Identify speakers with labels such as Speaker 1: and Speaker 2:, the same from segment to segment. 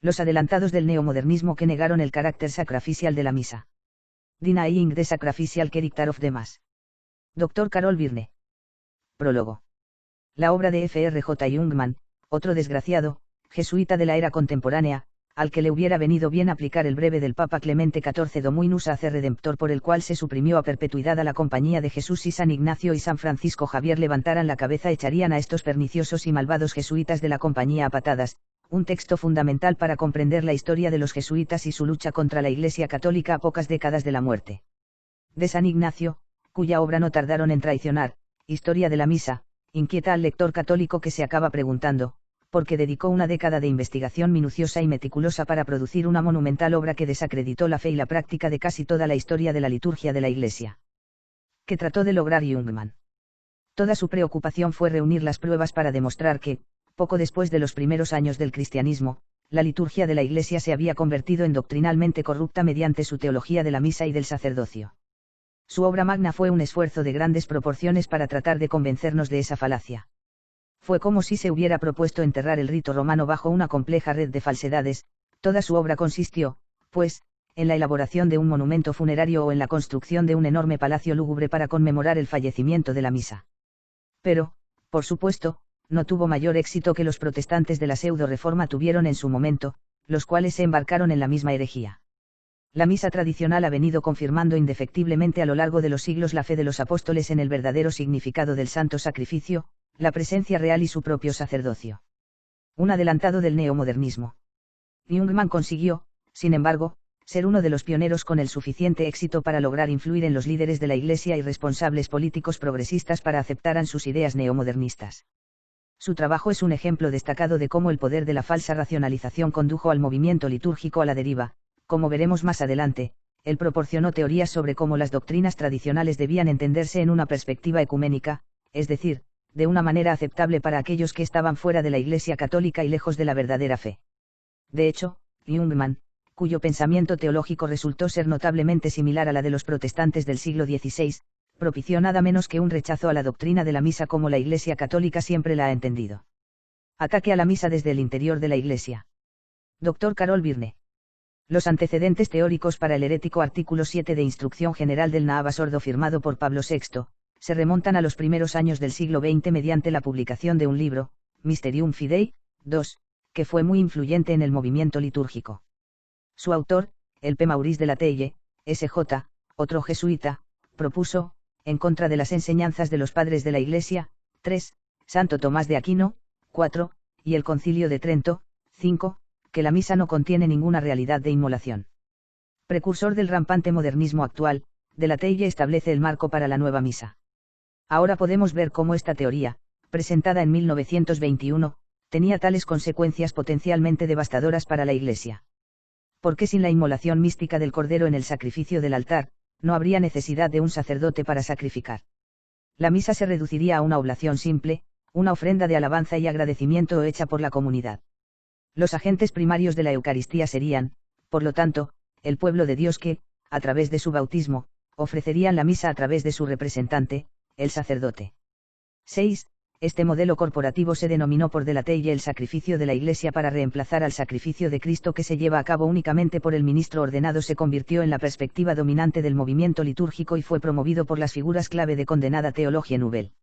Speaker 1: Los adelantados del neomodernismo que negaron el carácter sacrificial de la misa. Denying the sacrificial character of the mass. Dr. Carol Byrne. Prólogo. La obra de F.R.J. Youngman, otro desgraciado, jesuita de la era contemporánea, al que le hubiera venido bien aplicar el breve del Papa Clemente XIV Dominus Hace Redemptor, por el cual se suprimió a perpetuidad a la Compañía de Jesús, y San Ignacio y San Francisco Javier levantaran la cabeza, echarían a estos perniciosos y malvados jesuitas de la Compañía a patadas, un texto fundamental para comprender la historia de los jesuitas y su lucha contra la Iglesia Católica a pocas décadas de la muerte de San Ignacio, cuya obra no tardaron en traicionar. Historia de la Misa, inquieta al lector católico que se acaba preguntando, porque dedicó una década de investigación minuciosa y meticulosa para producir una monumental obra que desacreditó la fe y la práctica de casi toda la historia de la liturgia de la Iglesia. ¿Qué trató de lograr Youngman? Toda su preocupación fue reunir las pruebas para demostrar que, poco después de los primeros años del cristianismo, la liturgia de la Iglesia se había convertido en doctrinalmente corrupta mediante su teología de la misa y del sacerdocio. Su obra magna fue un esfuerzo de grandes proporciones para tratar de convencernos de esa falacia. Fue como si se hubiera propuesto enterrar el rito romano bajo una compleja red de falsedades. Toda su obra consistió, pues, en la elaboración de un monumento funerario o en la construcción de un enorme palacio lúgubre para conmemorar el fallecimiento de la misa. Pero, por supuesto, no tuvo mayor éxito que los protestantes de la pseudo-reforma tuvieron en su momento, los cuales se embarcaron en la misma herejía. La misa tradicional ha venido confirmando indefectiblemente a lo largo de los siglos la fe de los apóstoles en el verdadero significado del santo sacrificio, la presencia real y su propio sacerdocio. Un adelantado del neomodernismo. Youngman consiguió, sin embargo, ser uno de los pioneros con el suficiente éxito para lograr influir en los líderes de la Iglesia y responsables políticos progresistas para aceptaran sus ideas neomodernistas. Su trabajo es un ejemplo destacado de cómo el poder de la falsa racionalización condujo al movimiento litúrgico a la deriva. Como veremos más adelante, él proporcionó teorías sobre cómo las doctrinas tradicionales debían entenderse en una perspectiva ecuménica, es decir, de una manera aceptable para aquellos que estaban fuera de la Iglesia Católica y lejos de la verdadera fe. De hecho, Youngman, cuyo pensamiento teológico resultó ser notablemente similar a la de los protestantes del siglo XVI, propició nada menos que un rechazo a la doctrina de la misa como la Iglesia Católica siempre la ha entendido. Ataque a la misa desde el interior de la Iglesia. Dr. Carol Byrne. Los antecedentes teóricos para el herético artículo 7 de Instrucción General del Naava Sordo firmado por Pablo VI, se remontan a los primeros años del siglo XX mediante la publicación de un libro, Mysterium Fidei, II, que fue muy influyente en el movimiento litúrgico. Su autor, el P. Maurice de la Telle, S.J., otro jesuita, propuso, en contra de las enseñanzas de los padres de la Iglesia, 3, Santo Tomás de Aquino, 4, y el Concilio de Trento, 5, que la misa no contiene ninguna realidad de inmolación. Precursor del rampante modernismo actual, de la Telle establece el marco para la nueva misa. Ahora podemos ver cómo esta teoría, presentada en 1921, tenía tales consecuencias potencialmente devastadoras para la Iglesia. Porque sin la inmolación mística del Cordero en el sacrificio del altar, no habría necesidad de un sacerdote para sacrificar. La misa se reduciría a una oblación simple, una ofrenda de alabanza y agradecimiento hecha por la comunidad. Los agentes primarios de la Eucaristía serían, por lo tanto, el pueblo de Dios que, a través de su bautismo, ofrecerían la misa a través de su representante, el sacerdote. 6. Este modelo corporativo se denominó por de la Telle el sacrificio de la Iglesia para reemplazar al sacrificio de Cristo que se lleva a cabo únicamente por el ministro ordenado. Se convirtió en la perspectiva dominante del movimiento litúrgico y fue promovido por las figuras clave de condenada teología nouvelle.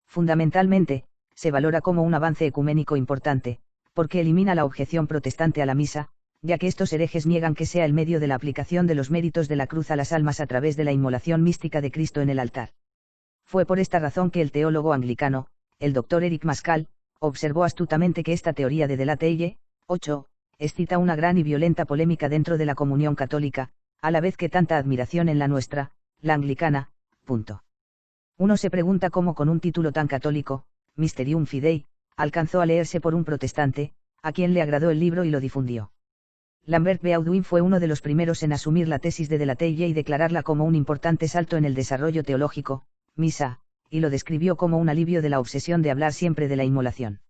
Speaker 1: Fundamentalmente, se valora como un avance ecuménico importante, porque elimina la objeción protestante a la misa, ya que estos herejes niegan que sea el medio de la aplicación de los méritos de la cruz a las almas a través de la inmolación mística de Cristo en el altar. Fue por esta razón que el teólogo anglicano, el Dr. Eric Maskell, observó astutamente que esta teoría de la Telle, 8, excita una gran y violenta polémica dentro de la comunión católica, a la vez que tanta admiración en la nuestra, la anglicana. Uno se pregunta cómo con un título tan católico, Mysterium Fidei, alcanzó a leerse por un protestante, a quien le agradó el libro y lo difundió. Lambert Beauduin fue uno de los primeros en asumir la tesis de la Telle y declararla como un importante salto en el desarrollo teológico, misa, y lo describió como un alivio de la obsesión de hablar siempre de la inmolación.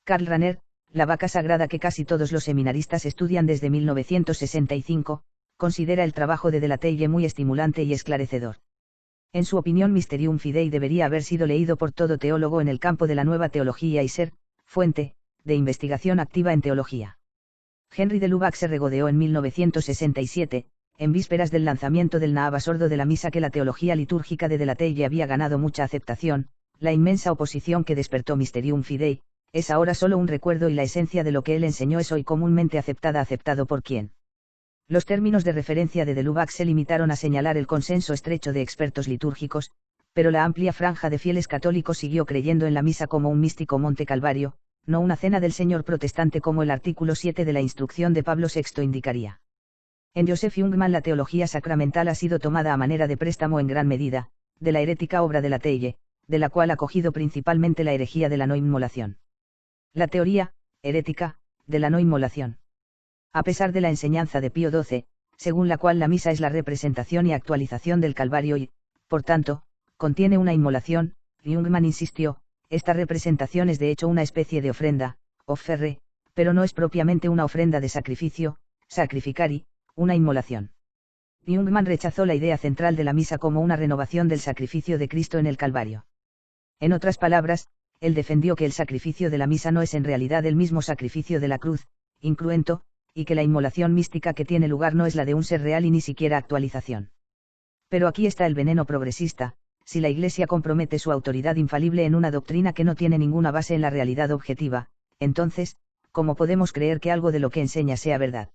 Speaker 1: Karl Rahner, la vaca sagrada que casi todos los seminaristas estudian desde 1965, considera el trabajo de la Telle muy estimulante y esclarecedor. En su opinión, Mysterium Fidei debería haber sido leído por todo teólogo en el campo de la nueva teología y ser fuente de investigación activa en teología. Henry de Lubac se regodeó en 1967, en vísperas del lanzamiento del Naaba sordo de la misa, que la teología litúrgica de Delatelle había ganado mucha aceptación, la inmensa oposición que despertó Mysterium Fidei, es ahora solo un recuerdo y la esencia de lo que él enseñó es hoy comúnmente aceptado por quien. Los términos de referencia de Lubac se limitaron a señalar el consenso estrecho de expertos litúrgicos, pero la amplia franja de fieles católicos siguió creyendo en la misa como un místico Monte Calvario, no una cena del Señor protestante como el artículo 7 de la instrucción de Pablo VI indicaría. En Joseph Jungmann la teología sacramental ha sido tomada a manera de préstamo en gran medida, de la herética obra de Latelle, de la cual ha cogido principalmente la herejía de la no inmolación. La teoría, herética, de la no inmolación. A pesar de la enseñanza de Pío XII, según la cual la misa es la representación y actualización del Calvario y, por tanto, contiene una inmolación, Jungmann insistió, esta representación es de hecho una especie de ofrenda, offerre, pero no es propiamente una ofrenda de sacrificio, sacrificari, una inmolación. Jungmann rechazó la idea central de la misa como una renovación del sacrificio de Cristo en el Calvario. En otras palabras, él defendió que el sacrificio de la misa no es en realidad el mismo sacrificio de la cruz, incruento, y que la inmolación mística que tiene lugar no es la de un ser real y ni siquiera actualización. Pero aquí está el veneno progresista: si la Iglesia compromete su autoridad infalible en una doctrina que no tiene ninguna base en la realidad objetiva, entonces, ¿cómo podemos creer que algo de lo que enseña sea verdad?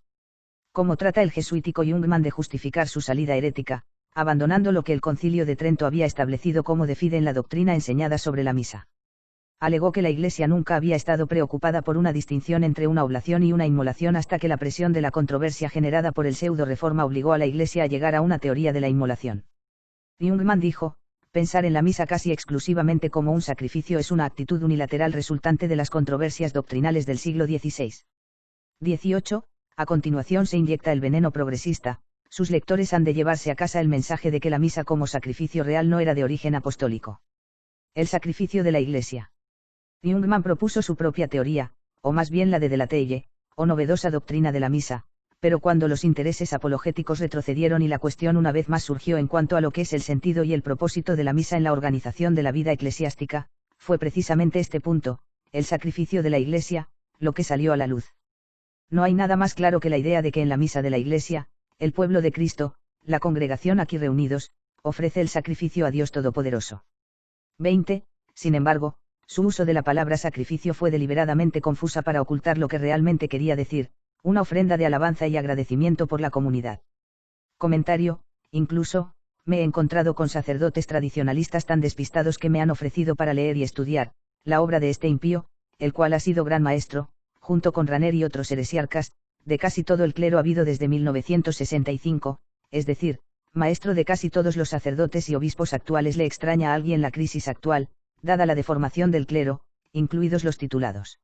Speaker 1: ¿Cómo trata el jesuítico Jungmann de justificar su salida herética, abandonando lo que el Concilio de Trento había establecido como de fide en la doctrina enseñada sobre la misa? Alegó que la Iglesia nunca había estado preocupada por una distinción entre una oblación y una inmolación hasta que la presión de la controversia generada por el pseudo-reforma obligó a la Iglesia a llegar a una teoría de la inmolación. Jungmann dijo: pensar en la misa casi exclusivamente como un sacrificio es una actitud unilateral resultante de las controversias doctrinales del siglo XVI. 18. A continuación se inyecta el veneno progresista: sus lectores han de llevarse a casa el mensaje de que la misa como sacrificio real no era de origen apostólico. El sacrificio de la Iglesia. Jungmann propuso su propia teoría, o más bien la de Delatelle, o novedosa doctrina de la misa, pero cuando los intereses apologéticos retrocedieron y la cuestión una vez más surgió en cuanto a lo que es el sentido y el propósito de la misa en la organización de la vida eclesiástica, fue precisamente este punto, el sacrificio de la Iglesia, lo que salió a la luz. No hay nada más claro que la idea de que en la misa de la Iglesia, el pueblo de Cristo, la congregación aquí reunidos, ofrece el sacrificio a Dios Todopoderoso. 20. Sin embargo, su uso de la palabra sacrificio fue deliberadamente confusa para ocultar lo que realmente quería decir: una ofrenda de alabanza y agradecimiento por la comunidad. Comentario: incluso, me he encontrado con sacerdotes tradicionalistas tan despistados que me han ofrecido para leer y estudiar la obra de este impío, el cual ha sido gran maestro, junto con Raner y otros heresiarcas, de casi todo el clero habido desde 1965, es decir, maestro de casi todos los sacerdotes y obispos actuales. Le extraña a alguien la crisis actual, dada la deformación del clero, incluidos los titulados.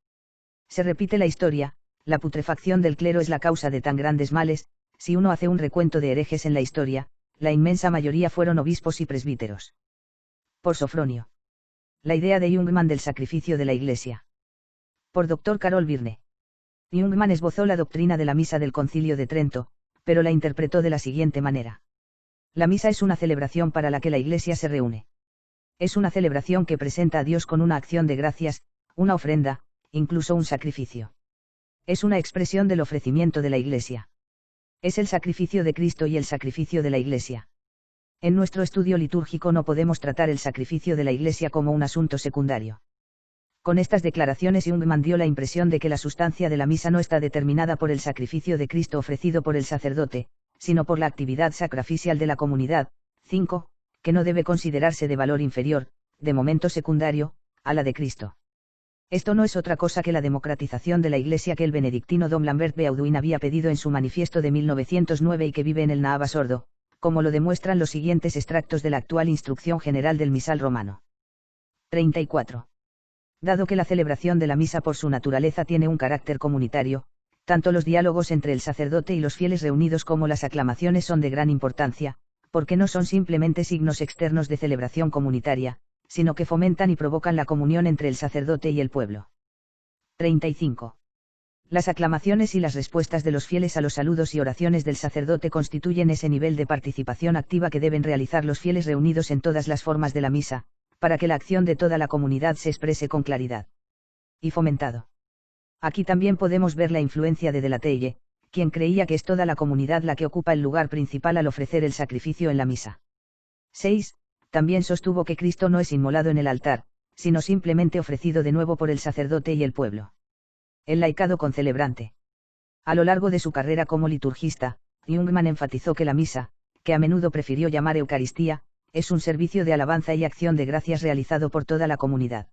Speaker 1: Se repite la historia: la putrefacción del clero es la causa de tan grandes males. Si uno hace un recuento de herejes en la historia, la inmensa mayoría fueron obispos y presbíteros. Por Sofronio. La idea de Jungmann del sacrificio de la Iglesia. Por Dr. Carol Birne. Jungmann esbozó la doctrina de la misa del Concilio de Trento, pero la interpretó de la siguiente manera: la misa es una celebración para la que la Iglesia se reúne. Es una celebración que presenta a Dios con una acción de gracias, una ofrenda, incluso un sacrificio. Es una expresión del ofrecimiento de la Iglesia. Es el sacrificio de Cristo y el sacrificio de la Iglesia. En nuestro estudio litúrgico no podemos tratar el sacrificio de la Iglesia como un asunto secundario. Con estas declaraciones Jungmann dio la impresión de que la sustancia de la misa no está determinada por el sacrificio de Cristo ofrecido por el sacerdote, sino por la actividad sacrificial de la comunidad. 5. Que no debe considerarse de valor inferior, de momento secundario, a la de Cristo. Esto no es otra cosa que la democratización de la Iglesia que el benedictino Dom Lambert Beauduin había pedido en su manifiesto de 1909 y que vive en el Naaba sordo, como lo demuestran los siguientes extractos de la actual Instrucción General del Misal Romano. 34. Dado que la celebración de la misa por su naturaleza tiene un carácter comunitario, tanto los diálogos entre el sacerdote y los fieles reunidos como las aclamaciones son de gran importancia, porque no son simplemente signos externos de celebración comunitaria, sino que fomentan y provocan la comunión entre el sacerdote y el pueblo. 35. Las aclamaciones y las respuestas de los fieles a los saludos y oraciones del sacerdote constituyen ese nivel de participación activa que deben realizar los fieles reunidos en todas las formas de la misa, para que la acción de toda la comunidad se exprese con claridad. Y fomentado. Aquí también podemos ver la influencia de Delatelle, quien creía que es toda la comunidad la que ocupa el lugar principal al ofrecer el sacrificio en la misa. 6. También sostuvo que Cristo no es inmolado en el altar, sino simplemente ofrecido de nuevo por el sacerdote y el pueblo. El laicado concelebrante. A lo largo de su carrera como liturgista, Jungmann enfatizó que la misa, que a menudo prefirió llamar Eucaristía, es un servicio de alabanza y acción de gracias realizado por toda la comunidad.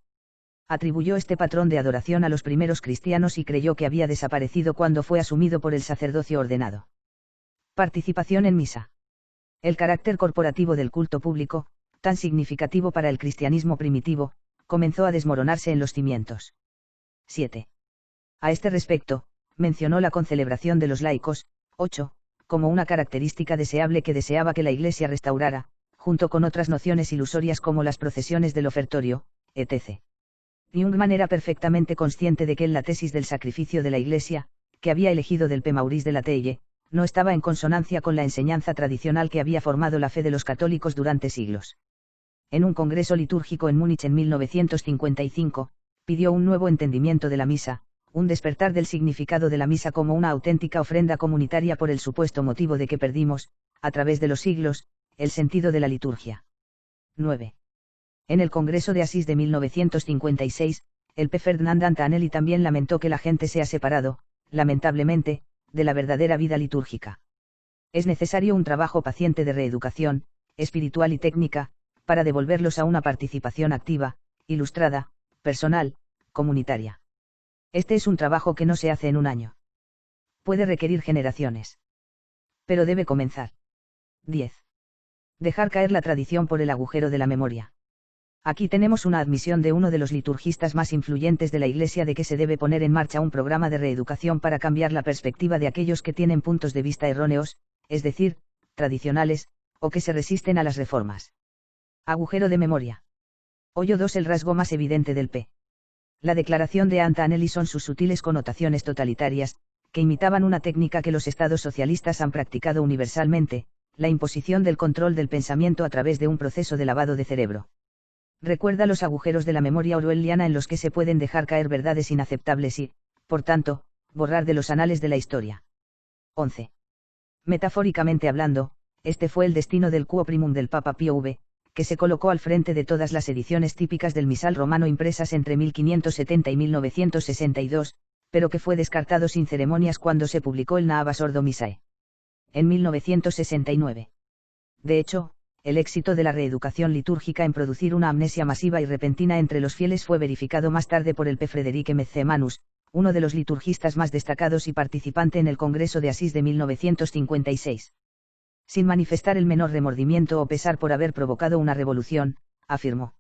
Speaker 1: Atribuyó este patrón de adoración a los primeros cristianos y creyó que había desaparecido cuando fue asumido por el sacerdocio ordenado. Participación en misa. El carácter corporativo del culto público, tan significativo para el cristianismo primitivo, comenzó a desmoronarse en los cimientos. 7. A este respecto, mencionó la concelebración de los laicos, 8, como una característica deseable que deseaba que la Iglesia restaurara, junto con otras nociones ilusorias como las procesiones del ofertorio, etc. Jungmann era perfectamente consciente de que en la tesis del sacrificio de la Iglesia, que había elegido del P. Maurice de Latelle, no estaba en consonancia con la enseñanza tradicional que había formado la fe de los católicos durante siglos. En un congreso litúrgico en Múnich en 1955, pidió un nuevo entendimiento de la misa, un despertar del significado de la misa como una auténtica ofrenda comunitaria por el supuesto motivo de que perdimos, a través de los siglos, el sentido de la liturgia. 9. En el Congreso de Asís de 1956, el P. Ferdinand Antanelli también lamentó que la gente se ha separado, lamentablemente, de la verdadera vida litúrgica. Es necesario un trabajo paciente de reeducación, espiritual y técnica, para devolverlos a una participación activa, ilustrada, personal, comunitaria. Este es un trabajo que no se hace en un año. Puede requerir generaciones. Pero debe comenzar. 10. Dejar caer la tradición por el agujero de la memoria. Aquí tenemos una admisión de uno de los liturgistas más influyentes de la Iglesia de que se debe poner en marcha un programa de reeducación para cambiar la perspectiva de aquellos que tienen puntos de vista erróneos, es decir, tradicionales, o que se resisten a las reformas. Agujero de memoria. Hoyo 2. El rasgo más evidente del P. La declaración de Antanelli son sus sutiles connotaciones totalitarias, que imitaban una técnica que los estados socialistas han practicado universalmente, la imposición del control del pensamiento a través de un proceso de lavado de cerebro. Recuerda los agujeros de la memoria orwelliana en los que se pueden dejar caer verdades inaceptables y, por tanto, borrar de los anales de la historia. 11. Metafóricamente hablando, este fue el destino del quo primum del Papa Pío V, que se colocó al frente de todas las ediciones típicas del misal romano impresas entre 1570 y 1962, pero que fue descartado sin ceremonias cuando se publicó el Naevas Ordo Missae. En 1969. De hecho, el éxito de la reeducación litúrgica en producir una amnesia masiva y repentina entre los fieles fue verificado más tarde por el P. Frederic Mezzemanus, uno de los liturgistas más destacados y participante en el Congreso de Asís de 1956. Sin manifestar el menor remordimiento o pesar por haber provocado una revolución, afirmó.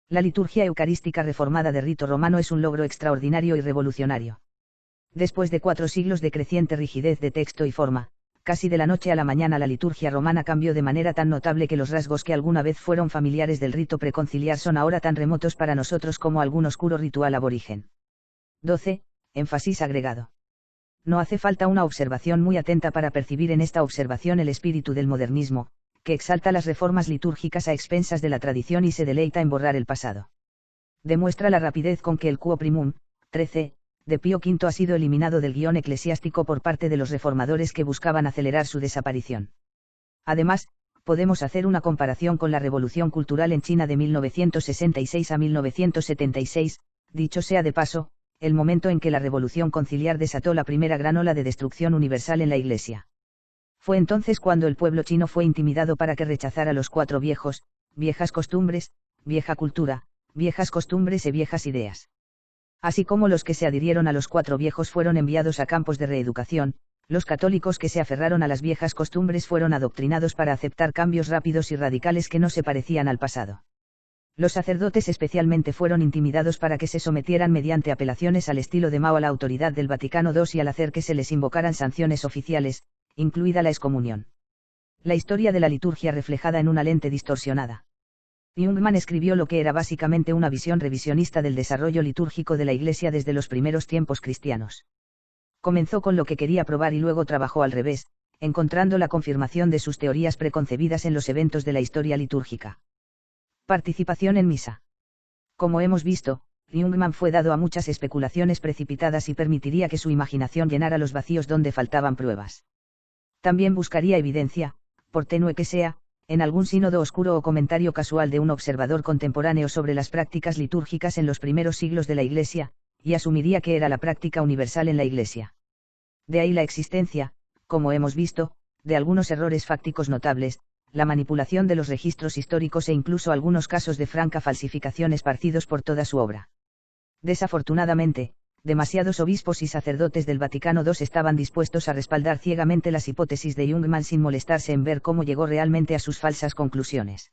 Speaker 1: La liturgia eucarística reformada de rito romano es un logro extraordinario y revolucionario. Después de 4 siglos de creciente rigidez de texto y forma, casi de la noche a la mañana la liturgia romana cambió de manera tan notable que los rasgos que alguna vez fueron familiares del rito preconciliar son ahora tan remotos para nosotros como algún oscuro ritual aborigen. 12. Énfasis agregado. No hace falta una observación muy atenta para percibir en esta observación el espíritu del modernismo, que exalta las reformas litúrgicas a expensas de la tradición y se deleita en borrar el pasado. Demuestra la rapidez con que el quo primum, 13, de Pío V ha sido eliminado del guión eclesiástico por parte de los reformadores que buscaban acelerar su desaparición. Además, podemos hacer una comparación con la Revolución Cultural en China de 1966 a 1976, dicho sea de paso, el momento en que la Revolución Conciliar desató la primera gran ola de destrucción universal en la Iglesia. Fue entonces cuando el pueblo chino fue intimidado para que rechazara los 4 viejos, viejas costumbres, vieja cultura, viejas costumbres y viejas ideas. Así como los que se adhirieron a los 4 viejos fueron enviados a campos de reeducación, los católicos que se aferraron a las viejas costumbres fueron adoctrinados para aceptar cambios rápidos y radicales que no se parecían al pasado. Los sacerdotes especialmente fueron intimidados para que se sometieran mediante apelaciones al estilo de Mao a la autoridad del Vaticano II y al hacer que se les invocaran sanciones oficiales, incluida la excomunión. La historia de la liturgia reflejada en una lente distorsionada. Jungmann escribió lo que era básicamente una visión revisionista del desarrollo litúrgico de la Iglesia desde los primeros tiempos cristianos. Comenzó con lo que quería probar y luego trabajó al revés, encontrando la confirmación de sus teorías preconcebidas en los eventos de la historia litúrgica. Participación en misa. Como hemos visto, Jungmann fue dado a muchas especulaciones precipitadas y permitiría que su imaginación llenara los vacíos donde faltaban pruebas. También buscaría evidencia, por tenue que sea, en algún sínodo oscuro o comentario casual de un observador contemporáneo sobre las prácticas litúrgicas en los primeros siglos de la Iglesia, y asumiría que era la práctica universal en la Iglesia. De ahí la existencia, como hemos visto, de algunos errores fácticos notables, la manipulación de los registros históricos e incluso algunos casos de franca falsificación esparcidos por toda su obra. Desafortunadamente, demasiados obispos y sacerdotes del Vaticano II estaban dispuestos a respaldar ciegamente las hipótesis de Jungmann sin molestarse en ver cómo llegó realmente a sus falsas conclusiones.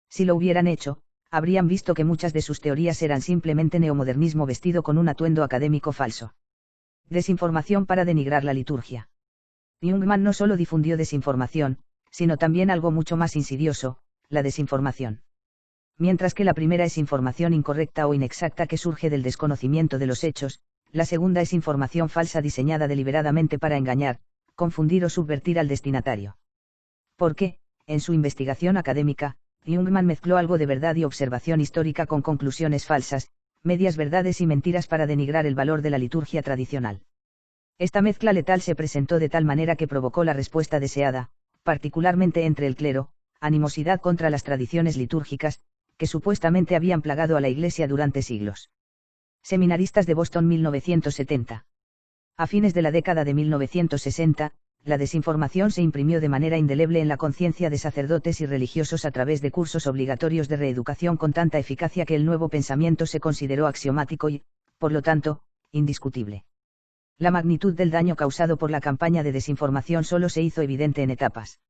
Speaker 1: Si lo hubieran hecho, habrían visto que muchas de sus teorías eran simplemente neomodernismo vestido con un atuendo académico falso. Desinformación para denigrar la liturgia. Jungmann no solo difundió desinformación, sino también algo mucho más insidioso, la desinformación. Mientras que la primera es información incorrecta o inexacta que surge del desconocimiento de los hechos, la segunda es información falsa diseñada deliberadamente para engañar, confundir o subvertir al destinatario. Porque, en su investigación académica, Jungmann mezcló algo de verdad y observación histórica con conclusiones falsas, medias verdades y mentiras para denigrar el valor de la liturgia tradicional. Esta mezcla letal se presentó de tal manera que provocó la respuesta deseada, particularmente entre el clero, animosidad contra las tradiciones litúrgicas, que supuestamente habían plagado a la Iglesia durante siglos. Seminaristas de Boston 1970. A fines de la década de 1960, la desinformación se imprimió de manera indeleble en la conciencia de sacerdotes y religiosos a través de cursos obligatorios de reeducación con tanta eficacia que el nuevo pensamiento se consideró axiomático y, por lo tanto, indiscutible. La magnitud del daño causado por la campaña de desinformación solo se hizo evidente en etapas.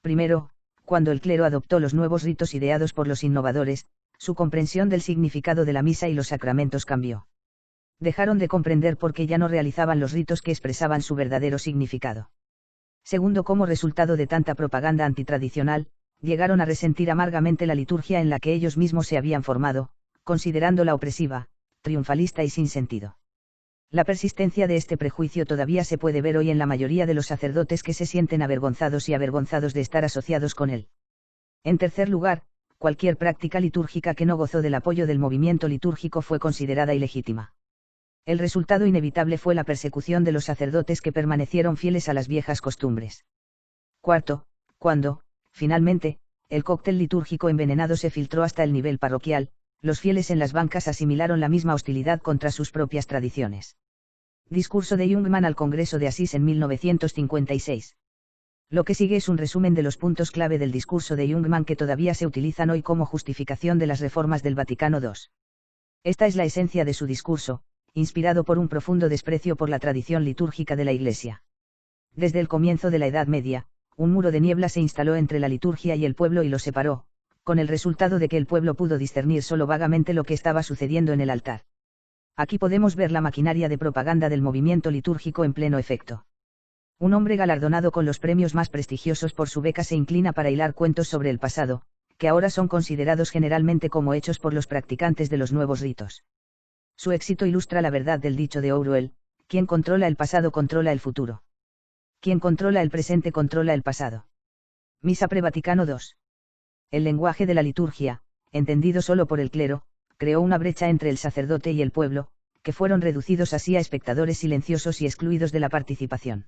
Speaker 1: Primero, cuando el clero adoptó los nuevos ritos ideados por los innovadores, su comprensión del significado de la misa y los sacramentos cambió. Dejaron de comprender por qué ya no realizaban los ritos que expresaban su verdadero significado. Segundo, como resultado de tanta propaganda antitradicional, llegaron a resentir amargamente la liturgia en la que ellos mismos se habían formado, considerándola opresiva, triunfalista y sin sentido. La persistencia de este prejuicio todavía se puede ver hoy en la mayoría de los sacerdotes que se sienten avergonzados de estar asociados con él. En tercer lugar, cualquier práctica litúrgica que no gozó del apoyo del movimiento litúrgico fue considerada ilegítima. El resultado inevitable fue la persecución de los sacerdotes que permanecieron fieles a las viejas costumbres. Cuarto, cuando, finalmente, el cóctel litúrgico envenenado se filtró hasta el nivel parroquial, los fieles en las bancas asimilaron la misma hostilidad contra sus propias tradiciones. Discurso de Jungmann al Congreso de Asís en 1956. Lo que sigue es un resumen de los puntos clave del discurso de Jungmann que todavía se utilizan hoy como justificación de las reformas del Vaticano II. Esta es la esencia de su discurso, inspirado por un profundo desprecio por la tradición litúrgica de la Iglesia. Desde el comienzo de la Edad Media, un muro de niebla se instaló entre la liturgia y el pueblo y los separó, con el resultado de que el pueblo pudo discernir solo vagamente lo que estaba sucediendo en el altar. Aquí podemos ver la maquinaria de propaganda del movimiento litúrgico en pleno efecto. Un hombre galardonado con los premios más prestigiosos por su beca se inclina para hilar cuentos sobre el pasado, que ahora son considerados generalmente como hechos por los practicantes de los nuevos ritos. Su éxito ilustra la verdad del dicho de Orwell: quien controla el pasado controla el futuro. Quien controla el presente controla el pasado. Misa pre-Vaticano II. El lenguaje de la liturgia, entendido solo por el clero, creó una brecha entre el sacerdote y el pueblo, que fueron reducidos así a espectadores silenciosos y excluidos de la participación.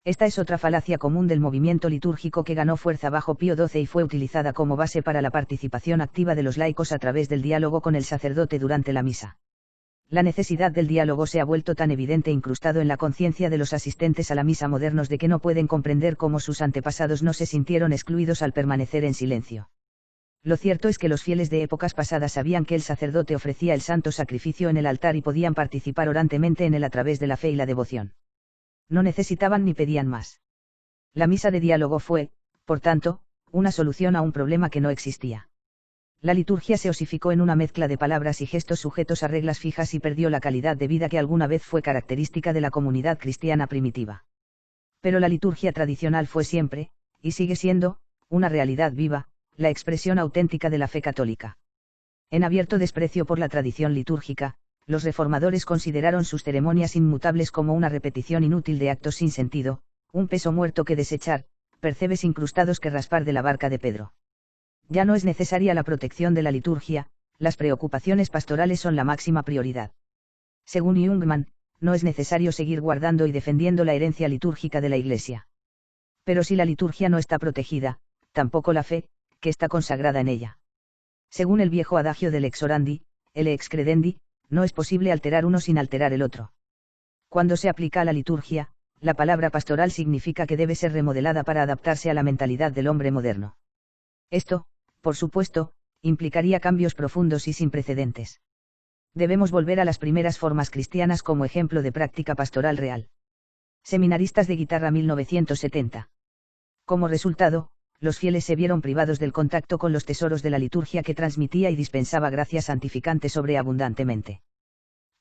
Speaker 1: Esta es otra falacia común del movimiento litúrgico que ganó fuerza bajo Pío XII y fue utilizada como base para la participación activa de los laicos a través del diálogo con el sacerdote durante la misa. La necesidad del diálogo se ha vuelto tan evidente e incrustado en la conciencia de los asistentes a la misa modernos de que no pueden comprender cómo sus antepasados no se sintieron excluidos al permanecer en silencio. Lo cierto es que los fieles de épocas pasadas sabían que el sacerdote ofrecía el santo sacrificio en el altar y podían participar orantemente en él a través de la fe y la devoción. No necesitaban ni pedían más. La misa de diálogo fue, por tanto, una solución a un problema que no existía. La liturgia se osificó en una mezcla de palabras y gestos sujetos a reglas fijas y perdió la calidad de vida que alguna vez fue característica de la comunidad cristiana primitiva. Pero la liturgia tradicional fue siempre, y sigue siendo, una realidad viva, la expresión auténtica de la fe católica. En abierto desprecio por la tradición litúrgica, los reformadores consideraron sus ceremonias inmutables como una repetición inútil de actos sin sentido, un peso muerto que desechar, percebes incrustados que raspar de la barca de Pedro. Ya no es necesaria la protección de la liturgia, las preocupaciones pastorales son la máxima prioridad. Según Jungmann, no es necesario seguir guardando y defendiendo la herencia litúrgica de la Iglesia. Pero si la liturgia no está protegida, tampoco la fe, que está consagrada en ella. Según el viejo adagio del ex orandi, el ex credendi, no es posible alterar uno sin alterar el otro. Cuando se aplica a la liturgia, la palabra pastoral significa que debe ser remodelada para adaptarse a la mentalidad del hombre moderno. Esto, por supuesto, implicaría cambios profundos y sin precedentes. Debemos volver a las primeras formas cristianas como ejemplo de práctica pastoral real. Seminaristas de guitarra 1970. Como resultado, los fieles se vieron privados del contacto con los tesoros de la liturgia que transmitía y dispensaba gracia santificante sobreabundantemente.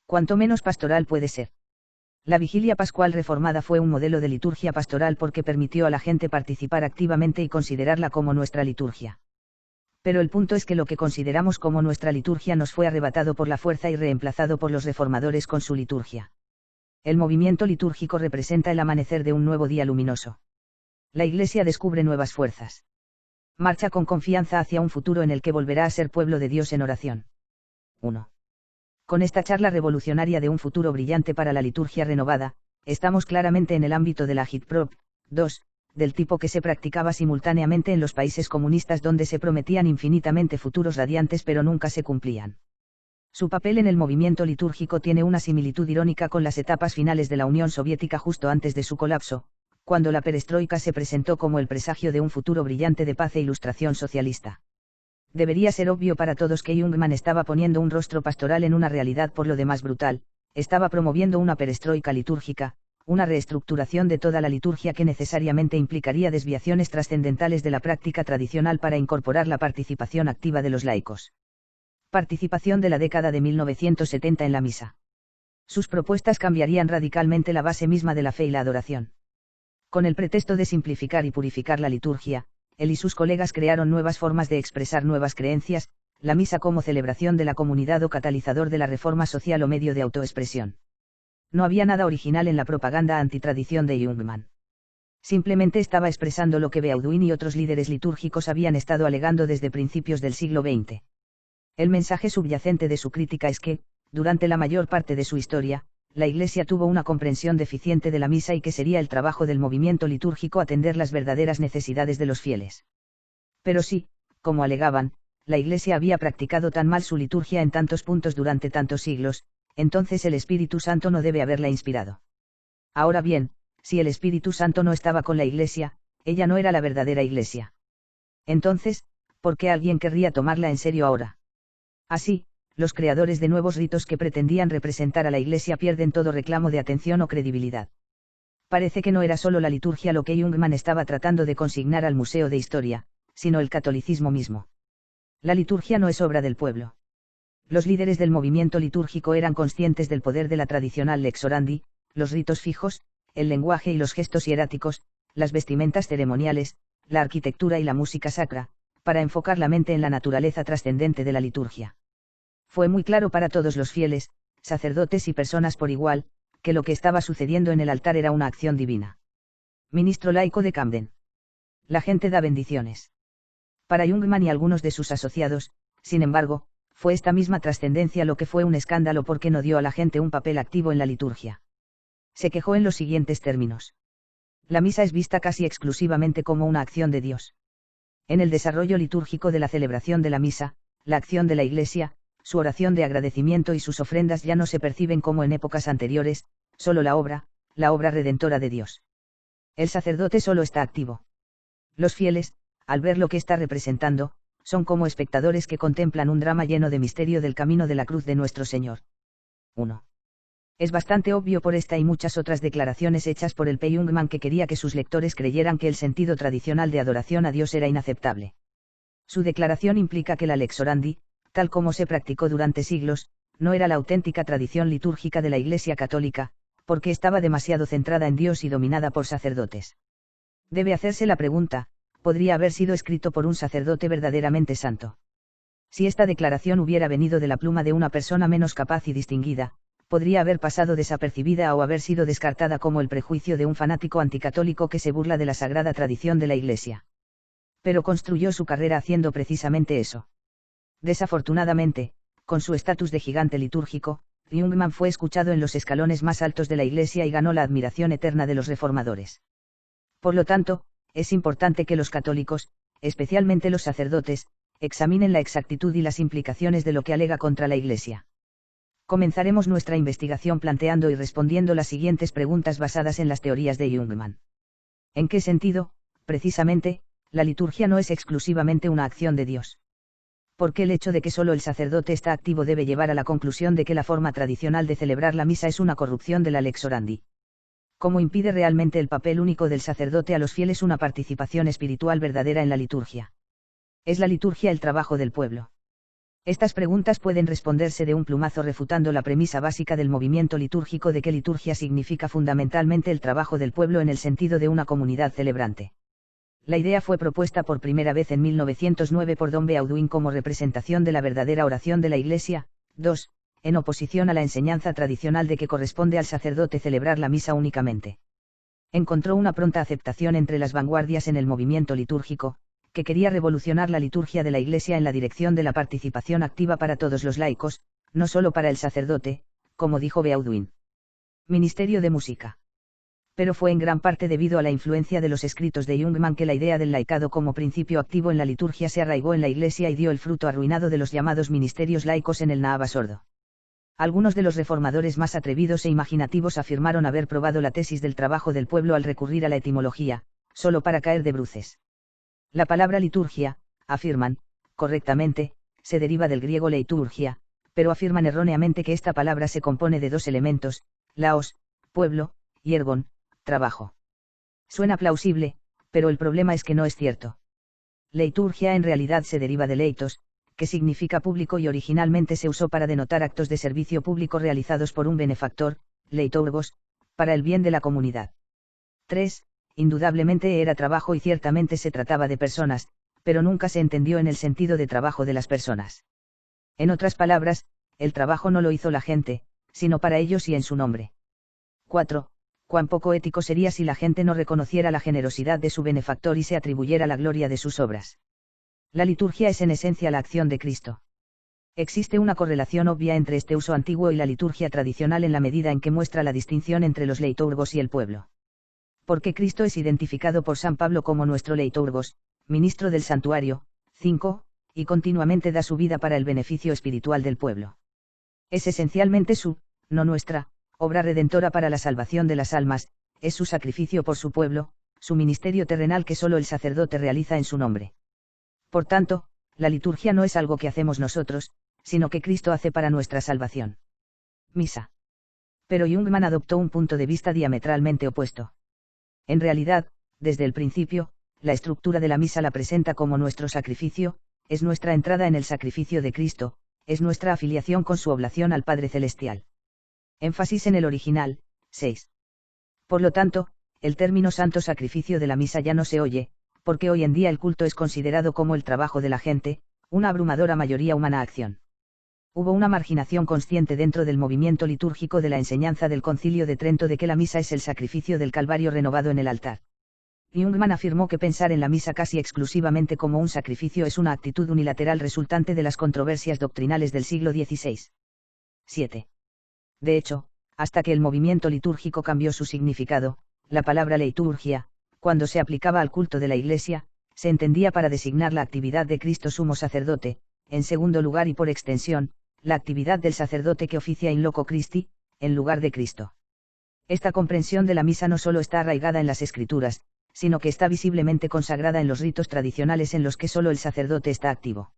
Speaker 1: Cuanto menos pastoral puede ser. La vigilia pascual reformada fue un modelo de liturgia pastoral porque permitió a la gente participar activamente y considerarla como nuestra liturgia. Pero el punto es que lo que consideramos como nuestra liturgia nos fue arrebatado por la fuerza y reemplazado por los reformadores con su liturgia. El movimiento litúrgico representa el amanecer de un nuevo día luminoso. La Iglesia descubre nuevas fuerzas. Marcha con confianza hacia un futuro en el que volverá a ser pueblo de Dios en oración. 1. Con esta charla revolucionaria de un futuro brillante para la liturgia renovada, estamos claramente en el ámbito de la agitprop. 2. Del tipo que se practicaba simultáneamente en los países comunistas donde se prometían infinitamente futuros radiantes pero nunca se cumplían. Su papel en el movimiento litúrgico tiene una similitud irónica con las etapas finales de la Unión Soviética justo antes de su colapso, cuando la perestroika se presentó como el presagio de un futuro brillante de paz e ilustración socialista. Debería ser obvio para todos que Jungmann estaba poniendo un rostro pastoral en una realidad por lo demás brutal, estaba promoviendo una perestroika litúrgica, una reestructuración de toda la liturgia que necesariamente implicaría desviaciones trascendentales de la práctica tradicional para incorporar la participación activa de los laicos. Participación de la década de 1970 en la misa. Sus propuestas cambiarían radicalmente la base misma de la fe y la adoración. Con el pretexto de simplificar y purificar la liturgia, él y sus colegas crearon nuevas formas de expresar nuevas creencias, la misa como celebración de la comunidad o catalizador de la reforma social o medio de autoexpresión. No había nada original en la propaganda antitradición de Jungmann. Simplemente estaba expresando lo que Baudouin y otros líderes litúrgicos habían estado alegando desde principios del siglo XX. El mensaje subyacente de su crítica es que, durante la mayor parte de su historia, la Iglesia tuvo una comprensión deficiente de la misa y que sería el trabajo del movimiento litúrgico atender las verdaderas necesidades de los fieles. Pero sí, como alegaban, la Iglesia había practicado tan mal su liturgia en tantos puntos durante tantos siglos, entonces el Espíritu Santo no debe haberla inspirado. Ahora bien, si el Espíritu Santo no estaba con la Iglesia, ella no era la verdadera Iglesia. Entonces, ¿por qué alguien querría tomarla en serio ahora? Así, los creadores de nuevos ritos que pretendían representar a la Iglesia pierden todo reclamo de atención o credibilidad. Parece que no era solo la liturgia lo que Jungmann estaba tratando de consignar al Museo de Historia, sino el catolicismo mismo. La liturgia no es obra del pueblo. Los líderes del movimiento litúrgico eran conscientes del poder de la tradicional lex orandi, los ritos fijos, el lenguaje y los gestos hieráticos, las vestimentas ceremoniales, la arquitectura y la música sacra, para enfocar la mente en la naturaleza trascendente de la liturgia. Fue muy claro para todos los fieles, sacerdotes y personas por igual, que lo que estaba sucediendo en el altar era una acción divina. Ministro laico de Camden. La gente da bendiciones. Para Jungmann y algunos de sus asociados, sin embargo, fue esta misma trascendencia lo que fue un escándalo porque no dio a la gente un papel activo en la liturgia. Se quejó en los siguientes términos. La misa es vista casi exclusivamente como una acción de Dios. En el desarrollo litúrgico de la celebración de la misa, la acción de la Iglesia, su oración de agradecimiento y sus ofrendas ya no se perciben como en épocas anteriores, solo la obra redentora de Dios. El sacerdote solo está activo. Los fieles, al ver lo que está representando, son como espectadores que contemplan un drama lleno de misterio del camino de la cruz de nuestro Señor. 1. Es bastante obvio por esta y muchas otras declaraciones hechas por el P. Jungmann que quería que sus lectores creyeran que el sentido tradicional de adoración a Dios era inaceptable. Su declaración implica que la lex orandi, tal como se practicó durante siglos, no era la auténtica tradición litúrgica de la Iglesia católica, porque estaba demasiado centrada en Dios y dominada por sacerdotes. Debe hacerse la pregunta, ¿podría haber sido escrito por un sacerdote verdaderamente santo? Si esta declaración hubiera venido de la pluma de una persona menos capaz y distinguida, podría haber pasado desapercibida o haber sido descartada como el prejuicio de un fanático anticatólico que se burla de la sagrada tradición de la Iglesia. Pero construyó su carrera haciendo precisamente eso. Desafortunadamente, con su estatus de gigante litúrgico, Jungmann fue escuchado en los escalones más altos de la Iglesia y ganó la admiración eterna de los reformadores. Por lo tanto, es importante que los católicos, especialmente los sacerdotes, examinen la exactitud y las implicaciones de lo que alega contra la Iglesia. Comenzaremos nuestra investigación planteando y respondiendo las siguientes preguntas basadas en las teorías de Jungmann. ¿En qué sentido, precisamente, la liturgia no es exclusivamente una acción de Dios? ¿Por qué el hecho de que solo el sacerdote está activo debe llevar a la conclusión de que la forma tradicional de celebrar la misa es una corrupción de la lex orandi? ¿Cómo impide realmente el papel único del sacerdote a los fieles una participación espiritual verdadera en la liturgia? ¿Es la liturgia el trabajo del pueblo? Estas preguntas pueden responderse de un plumazo refutando la premisa básica del movimiento litúrgico de que liturgia significa fundamentalmente el trabajo del pueblo en el sentido de una comunidad celebrante. La idea fue propuesta por primera vez en 1909 por Don Beauduin como representación de la verdadera oración de la Iglesia. 2. En oposición a la enseñanza tradicional de que corresponde al sacerdote celebrar la misa únicamente. Encontró una pronta aceptación entre las vanguardias en el movimiento litúrgico, que quería revolucionar la liturgia de la Iglesia en la dirección de la participación activa para todos los laicos, no solo para el sacerdote, como dijo Beauduin. Ministerio de Música. Pero fue en gran parte debido a la influencia de los escritos de Jungmann que la idea del laicado como principio activo en la liturgia se arraigó en la Iglesia y dio el fruto arruinado de los llamados ministerios laicos en el Nava sordo. Algunos de los reformadores más atrevidos e imaginativos afirmaron haber probado la tesis del trabajo del pueblo al recurrir a la etimología, solo para caer de bruces. La palabra liturgia, afirman, correctamente, se deriva del griego leiturgia, pero afirman erróneamente que esta palabra se compone de dos elementos, laos, pueblo, y ergon, trabajo. Suena plausible, pero el problema es que no es cierto. Leiturgia en realidad se deriva de leitos, que significa público y originalmente se usó para denotar actos de servicio público realizados por un benefactor, leiturgos, para el bien de la comunidad. 3. Indudablemente era trabajo y ciertamente se trataba de personas, pero nunca se entendió en el sentido de trabajo de las personas. En otras palabras, el trabajo no lo hizo la gente, sino para ellos y en su nombre. 4. Cuán poco ético sería si la gente no reconociera la generosidad de su benefactor y se atribuyera la gloria de sus obras. La liturgia es en esencia la acción de Cristo. Existe una correlación obvia entre este uso antiguo y la liturgia tradicional en la medida en que muestra la distinción entre los leiturgos y el pueblo. Porque Cristo es identificado por San Pablo como nuestro leiturgos, ministro del santuario, 5, y continuamente da su vida para el beneficio espiritual del pueblo. Es esencialmente su, no nuestra, obra redentora para la salvación de las almas, es su sacrificio por su pueblo, su ministerio terrenal que solo el sacerdote realiza en su nombre. Por tanto, la liturgia no es algo que hacemos nosotros, sino que Cristo hace para nuestra salvación. Misa. Pero Jungmann adoptó un punto de vista diametralmente opuesto. En realidad, desde el principio, la estructura de la misa la presenta como nuestro sacrificio, es nuestra entrada en el sacrificio de Cristo, es nuestra afiliación con su oblación al Padre Celestial. Énfasis en el original, 6. Por lo tanto, el término santo sacrificio de la misa ya no se oye, porque hoy en día el culto es considerado como el trabajo de la gente, una abrumadora mayoría humana acción. Hubo una marginación consciente dentro del movimiento litúrgico de la enseñanza del Concilio de Trento de que la misa es el sacrificio del Calvario renovado en el altar. Jungmann afirmó que pensar en la misa casi exclusivamente como un sacrificio es una actitud unilateral resultante de las controversias doctrinales del siglo XVI. 7. De hecho, hasta que el movimiento litúrgico cambió su significado, la palabra liturgia, cuando se aplicaba al culto de la Iglesia, se entendía para designar la actividad de Cristo sumo sacerdote, en segundo lugar y por extensión, la actividad del sacerdote que oficia in loco Christi, en lugar de Cristo. Esta comprensión de la misa no solo está arraigada en las Escrituras, sino que está visiblemente consagrada en los ritos tradicionales en los que solo el sacerdote está activo.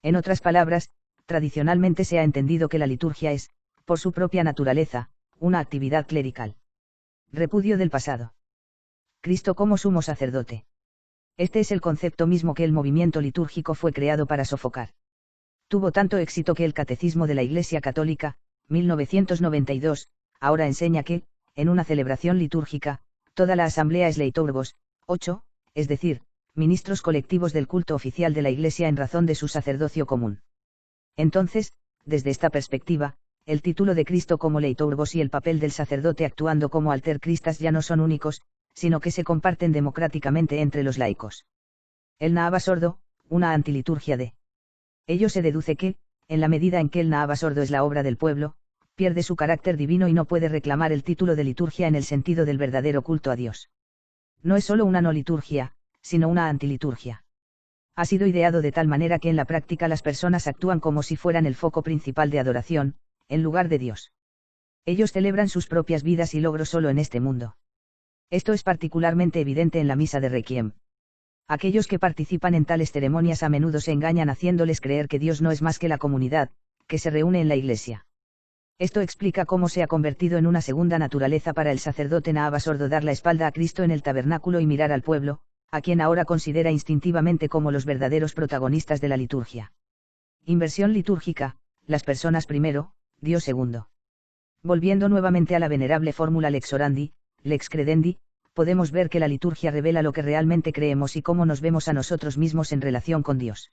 Speaker 1: En otras palabras, tradicionalmente se ha entendido que la liturgia es, por su propia naturaleza, una actividad clerical. Repudio del pasado. Cristo como sumo sacerdote. Este es el concepto mismo que el movimiento litúrgico fue creado para sofocar. Tuvo tanto éxito que el Catecismo de la Iglesia Católica, 1992, ahora enseña que, en una celebración litúrgica, toda la asamblea es leiturgos, 8, es decir, ministros colectivos del culto oficial de la Iglesia en razón de su sacerdocio común. Entonces, desde esta perspectiva, el título de Cristo como leiturgos y el papel del sacerdote actuando como alter Christas ya no son únicos, sino que se comparten democráticamente entre los laicos. El Nava sordo, una antiliturgia de Ello se deduce que, en la medida en que el Naaba sordo es la obra del pueblo, pierde su carácter divino y no puede reclamar el título de liturgia en el sentido del verdadero culto a Dios. No es solo una no liturgia, sino una antiliturgia. Ha sido ideado de tal manera que en la práctica las personas actúan como si fueran el foco principal de adoración, en lugar de Dios. Ellos celebran sus propias vidas y logros solo en este mundo. Esto es particularmente evidente en la misa de Requiem. Aquellos que participan en tales ceremonias a menudo se engañan haciéndoles creer que Dios no es más que la comunidad, que se reúne en la iglesia. Esto explica cómo se ha convertido en una segunda naturaleza para el sacerdote Naaba sordo dar la espalda a Cristo en el tabernáculo y mirar al pueblo, a quien ahora considera instintivamente como los verdaderos protagonistas de la liturgia. Inversión litúrgica, las personas primero, Dios segundo. Volviendo nuevamente a la venerable fórmula lex orandi, lex credendi, podemos ver que la liturgia revela lo que realmente creemos y cómo nos vemos a nosotros mismos en relación con Dios.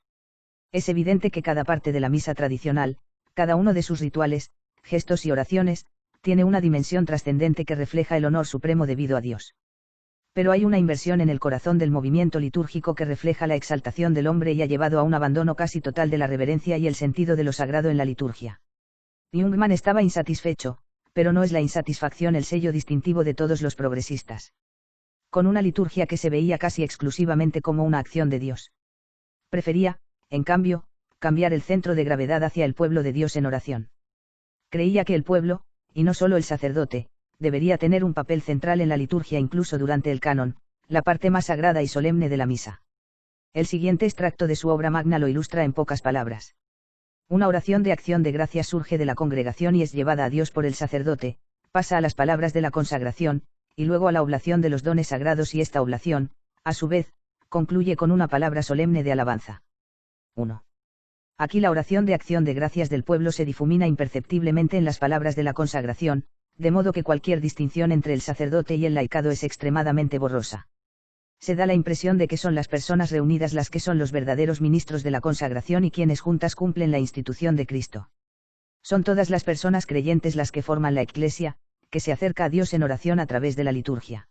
Speaker 1: Es evidente que cada parte de la misa tradicional, cada uno de sus rituales, gestos y oraciones, tiene una dimensión trascendente que refleja el honor supremo debido a Dios. Pero hay una inversión en el corazón del movimiento litúrgico que refleja la exaltación del hombre y ha llevado a un abandono casi total de la reverencia y el sentido de lo sagrado en la liturgia. Jungmann estaba insatisfecho, pero no es la insatisfacción el sello distintivo de todos los progresistas. Con una liturgia que se veía casi exclusivamente como una acción de Dios. Prefería, en cambio, cambiar el centro de gravedad hacia el pueblo de Dios en oración. Creía que el pueblo, y no solo el sacerdote, debería tener un papel central en la liturgia incluso durante el canon, la parte más sagrada y solemne de la misa. El siguiente extracto de su obra magna lo ilustra en pocas palabras. Una oración de acción de gracias surge de la congregación y es llevada a Dios por el sacerdote, pasa a las palabras de la consagración, y luego a la oblación de los dones sagrados y esta oblación, a su vez, concluye con una palabra solemne de alabanza. 1. Aquí la oración de acción de gracias del pueblo se difumina imperceptiblemente en las palabras de la consagración, de modo que cualquier distinción entre el sacerdote y el laicado es extremadamente borrosa. Se da la impresión de que son las personas reunidas las que son los verdaderos ministros de la consagración y quienes juntas cumplen la institución de Cristo. Son todas las personas creyentes las que forman la Iglesia, que se acerca a Dios en oración a través de la liturgia.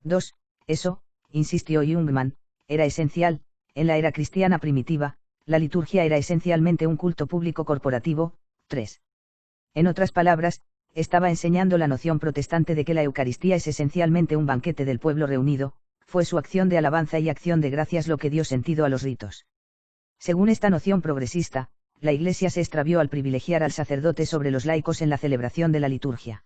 Speaker 1: 2. Eso, insistió Jungmann, era esencial, en la era cristiana primitiva, la liturgia era esencialmente un culto público corporativo. 3. En otras palabras, estaba enseñando la noción protestante de que la Eucaristía es esencialmente un banquete del pueblo reunido, fue su acción de alabanza y acción de gracias lo que dio sentido a los ritos. Según esta noción progresista, la Iglesia se extravió al privilegiar al sacerdote sobre los laicos en la celebración de la liturgia.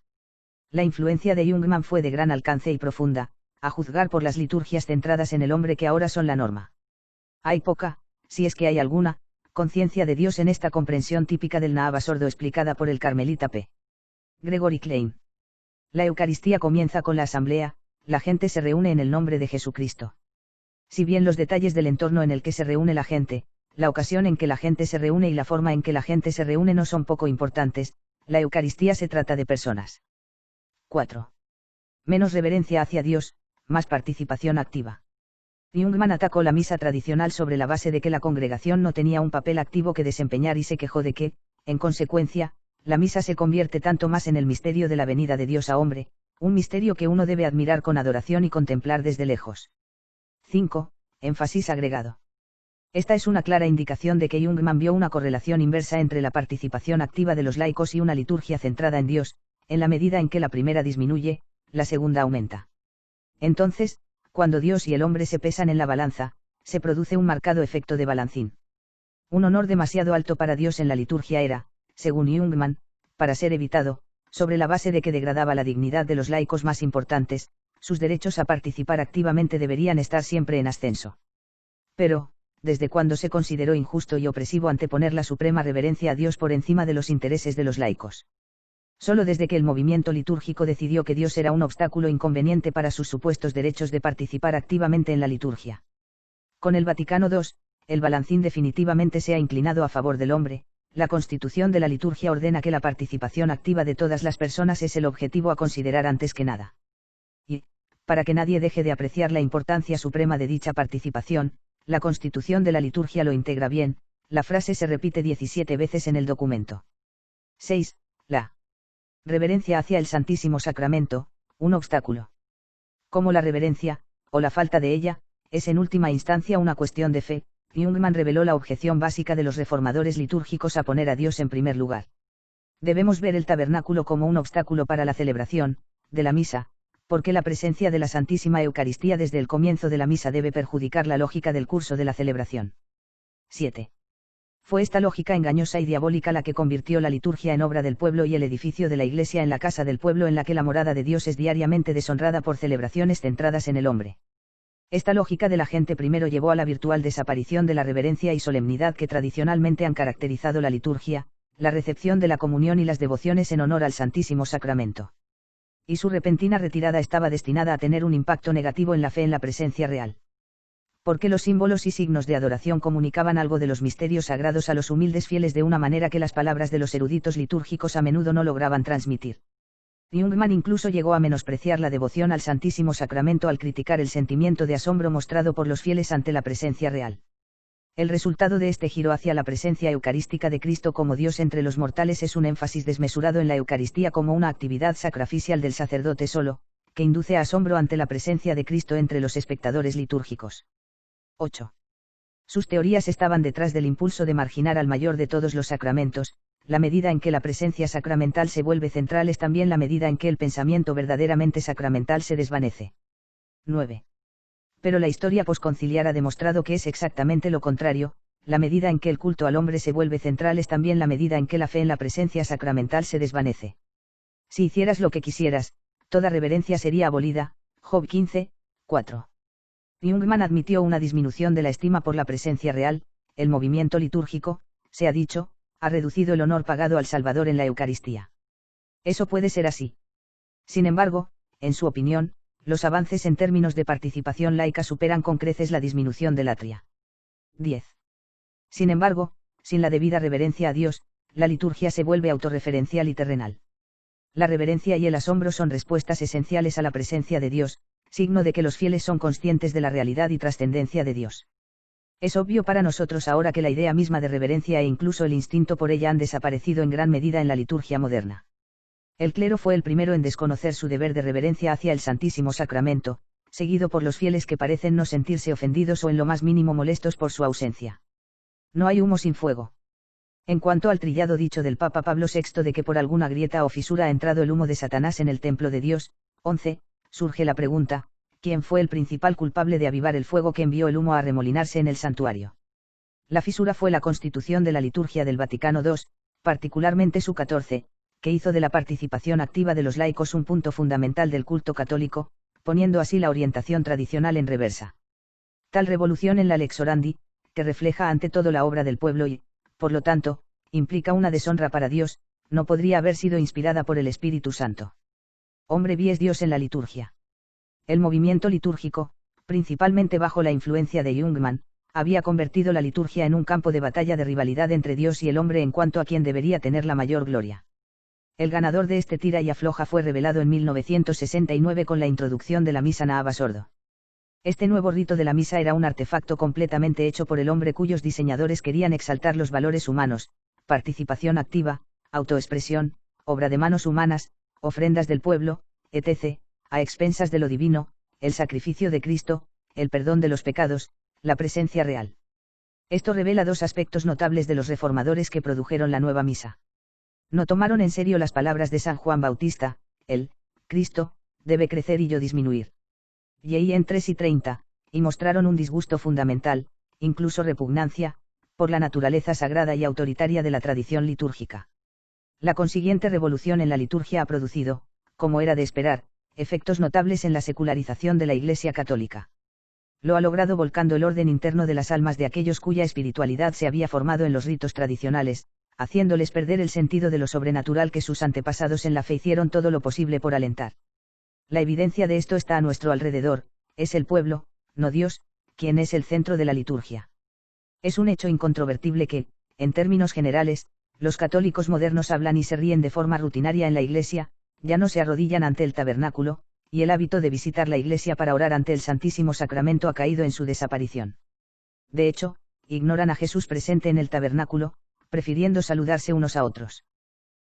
Speaker 1: La influencia de Jungmann fue de gran alcance y profunda, a juzgar por las liturgias centradas en el hombre que ahora son la norma. Hay poca, si es que hay alguna, conciencia de Dios en esta comprensión típica del Naaba sordo explicada por el carmelita P. Gregory Klein. La Eucaristía comienza con la asamblea, la gente se reúne en el nombre de Jesucristo. Si bien los detalles del entorno en el que se reúne la gente, la ocasión en que la gente se reúne y la forma en que la gente se reúne no son poco importantes, la Eucaristía se trata de personas. 4. Menos reverencia hacia Dios, más participación activa. Jungmann atacó la misa tradicional sobre la base de que la congregación no tenía un papel activo que desempeñar y se quejó de que, en consecuencia, la misa se convierte tanto más en el misterio de la venida de Dios a hombre, un misterio que uno debe admirar con adoración y contemplar desde lejos. 5. Énfasis agregado. Esta es una clara indicación de que Jungmann vio una correlación inversa entre la participación activa de los laicos y una liturgia centrada en Dios, en la medida en que la primera disminuye, la segunda aumenta. Entonces, cuando Dios y el hombre se pesan en la balanza, se produce un marcado efecto de balancín. Un honor demasiado alto para Dios en la liturgia era, según Jungmann, para ser evitado, sobre la base de que degradaba la dignidad de los laicos más importantes, sus derechos a participar activamente deberían estar siempre en ascenso. Pero, ¿desde cuándo se consideró injusto y opresivo anteponer la suprema reverencia a Dios por encima de los intereses de los laicos? Solo desde que el movimiento litúrgico decidió que Dios era un obstáculo inconveniente para sus supuestos derechos de participar activamente en la liturgia. Con el Vaticano II, el balancín definitivamente se ha inclinado a favor del hombre. La Constitución de la liturgia ordena que la participación activa de todas las personas es el objetivo a considerar antes que nada. Y, para que nadie deje de apreciar la importancia suprema de dicha participación, la Constitución de la liturgia lo integra bien, la frase se repite 17 veces en el documento. 6. La reverencia hacia el Santísimo Sacramento, un obstáculo. Como la reverencia, o la falta de ella, es en última instancia una cuestión de fe, Jungmann reveló la objeción básica de los reformadores litúrgicos a poner a Dios en primer lugar. Debemos ver el tabernáculo como un obstáculo para la celebración de la misa, porque la presencia de la Santísima Eucaristía desde el comienzo de la misa debe perjudicar la lógica del curso de la celebración. 7. Fue esta lógica engañosa y diabólica la que convirtió la liturgia en obra del pueblo y el edificio de la Iglesia en la casa del pueblo en la que la morada de Dios es diariamente deshonrada por celebraciones centradas en el hombre. Esta lógica de la gente primero llevó a la virtual desaparición de la reverencia y solemnidad que tradicionalmente han caracterizado la liturgia, la recepción de la comunión y las devociones en honor al Santísimo Sacramento. Y su repentina retirada estaba destinada a tener un impacto negativo en la fe en la presencia real. Porque los símbolos y signos de adoración comunicaban algo de los misterios sagrados a los humildes fieles de una manera que las palabras de los eruditos litúrgicos a menudo no lograban transmitir. Jungmann incluso llegó a menospreciar la devoción al Santísimo Sacramento al criticar el sentimiento de asombro mostrado por los fieles ante la presencia real. El resultado de este giro hacia la presencia eucarística de Cristo como Dios entre los mortales es un énfasis desmesurado en la Eucaristía como una actividad sacrificial del sacerdote solo, que induce a asombro ante la presencia de Cristo entre los espectadores litúrgicos. 8. Sus teorías estaban detrás del impulso de marginar al mayor de todos los sacramentos. La medida en que la presencia sacramental se vuelve central es también la medida en que el pensamiento verdaderamente sacramental se desvanece. 9. Pero la historia posconciliar ha demostrado que es exactamente lo contrario, la medida en que el culto al hombre se vuelve central es también la medida en que la fe en la presencia sacramental se desvanece. Si hicieras lo que quisieras, toda reverencia sería abolida. Job 15, 4. Jungmann admitió una disminución de la estima por la presencia real. El movimiento litúrgico, se ha dicho, ha reducido el honor pagado al Salvador en la Eucaristía. Eso puede ser así. Sin embargo, en su opinión, los avances en términos de participación laica superan con creces la disminución del atria. 10. Sin embargo, sin la debida reverencia a Dios, la liturgia se vuelve autorreferencial y terrenal. La reverencia y el asombro son respuestas esenciales a la presencia de Dios, signo de que los fieles son conscientes de la realidad y trascendencia de Dios. Es obvio para nosotros ahora que la idea misma de reverencia e incluso el instinto por ella han desaparecido en gran medida en la liturgia moderna. El clero fue el primero en desconocer su deber de reverencia hacia el Santísimo Sacramento, seguido por los fieles que parecen no sentirse ofendidos o en lo más mínimo molestos por su ausencia. No hay humo sin fuego. En cuanto al trillado dicho del Papa Pablo VI de que por alguna grieta o fisura ha entrado el humo de Satanás en el templo de Dios, 11, surge la pregunta, ¿quién fue el principal culpable de avivar el fuego que envió el humo a arremolinarse en el santuario? La fisura fue la constitución de la liturgia del Vaticano II, particularmente su 14, que hizo de la participación activa de los laicos un punto fundamental del culto católico, poniendo así la orientación tradicional en reversa. Tal revolución en la lex orandi, que refleja ante todo la obra del pueblo y, por lo tanto, implica una deshonra para Dios, no podría haber sido inspirada por el Espíritu Santo. Hombre vi es Dios en la liturgia. El movimiento litúrgico, principalmente bajo la influencia de Jungmann, había convertido la liturgia en un campo de batalla de rivalidad entre Dios y el hombre en cuanto a quien debería tener la mayor gloria. El ganador de este tira y afloja fue revelado en 1969 con la introducción de la misa Naava sordo. Este nuevo rito de la misa era un artefacto completamente hecho por el hombre cuyos diseñadores querían exaltar los valores humanos, participación activa, autoexpresión, obra de manos humanas, ofrendas del pueblo, etc., a expensas de lo divino, el sacrificio de Cristo, el perdón de los pecados, la presencia real. Esto revela dos aspectos notables de los reformadores que produjeron la nueva misa. No tomaron en serio las palabras de San Juan Bautista, el Cristo debe crecer y yo disminuir. Y en 3 y 30, y mostraron un disgusto fundamental, incluso repugnancia, por la naturaleza sagrada y autoritaria de la tradición litúrgica. La consiguiente revolución en la liturgia ha producido, como era de esperar, efectos notables en la secularización de la Iglesia católica. Lo ha logrado volcando el orden interno de las almas de aquellos cuya espiritualidad se había formado en los ritos tradicionales, haciéndoles perder el sentido de lo sobrenatural que sus antepasados en la fe hicieron todo lo posible por alentar. La evidencia de esto está a nuestro alrededor, es el pueblo, no Dios, quien es el centro de la liturgia. Es un hecho incontrovertible que, en términos generales, los católicos modernos hablan y se ríen de forma rutinaria en la iglesia, ya no se arrodillan ante el tabernáculo, y el hábito de visitar la iglesia para orar ante el Santísimo Sacramento ha caído en su desaparición. De hecho, ignoran a Jesús presente en el tabernáculo, prefiriendo saludarse unos a otros.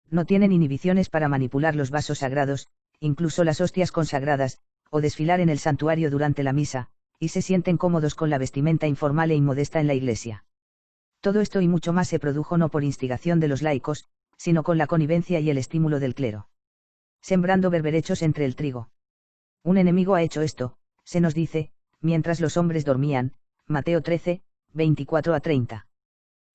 Speaker 1: No tienen inhibiciones para manipular los vasos sagrados, incluso las hostias consagradas, o desfilar en el santuario durante la misa, y se sienten cómodos con la vestimenta informal e inmodesta en la iglesia. Todo esto y mucho más se produjo no por instigación de los laicos, sino con la connivencia y el estímulo del clero. Sembrando berberechos entre el trigo. Un enemigo ha hecho esto, se nos dice, mientras los hombres dormían, Mateo 13, 24-30.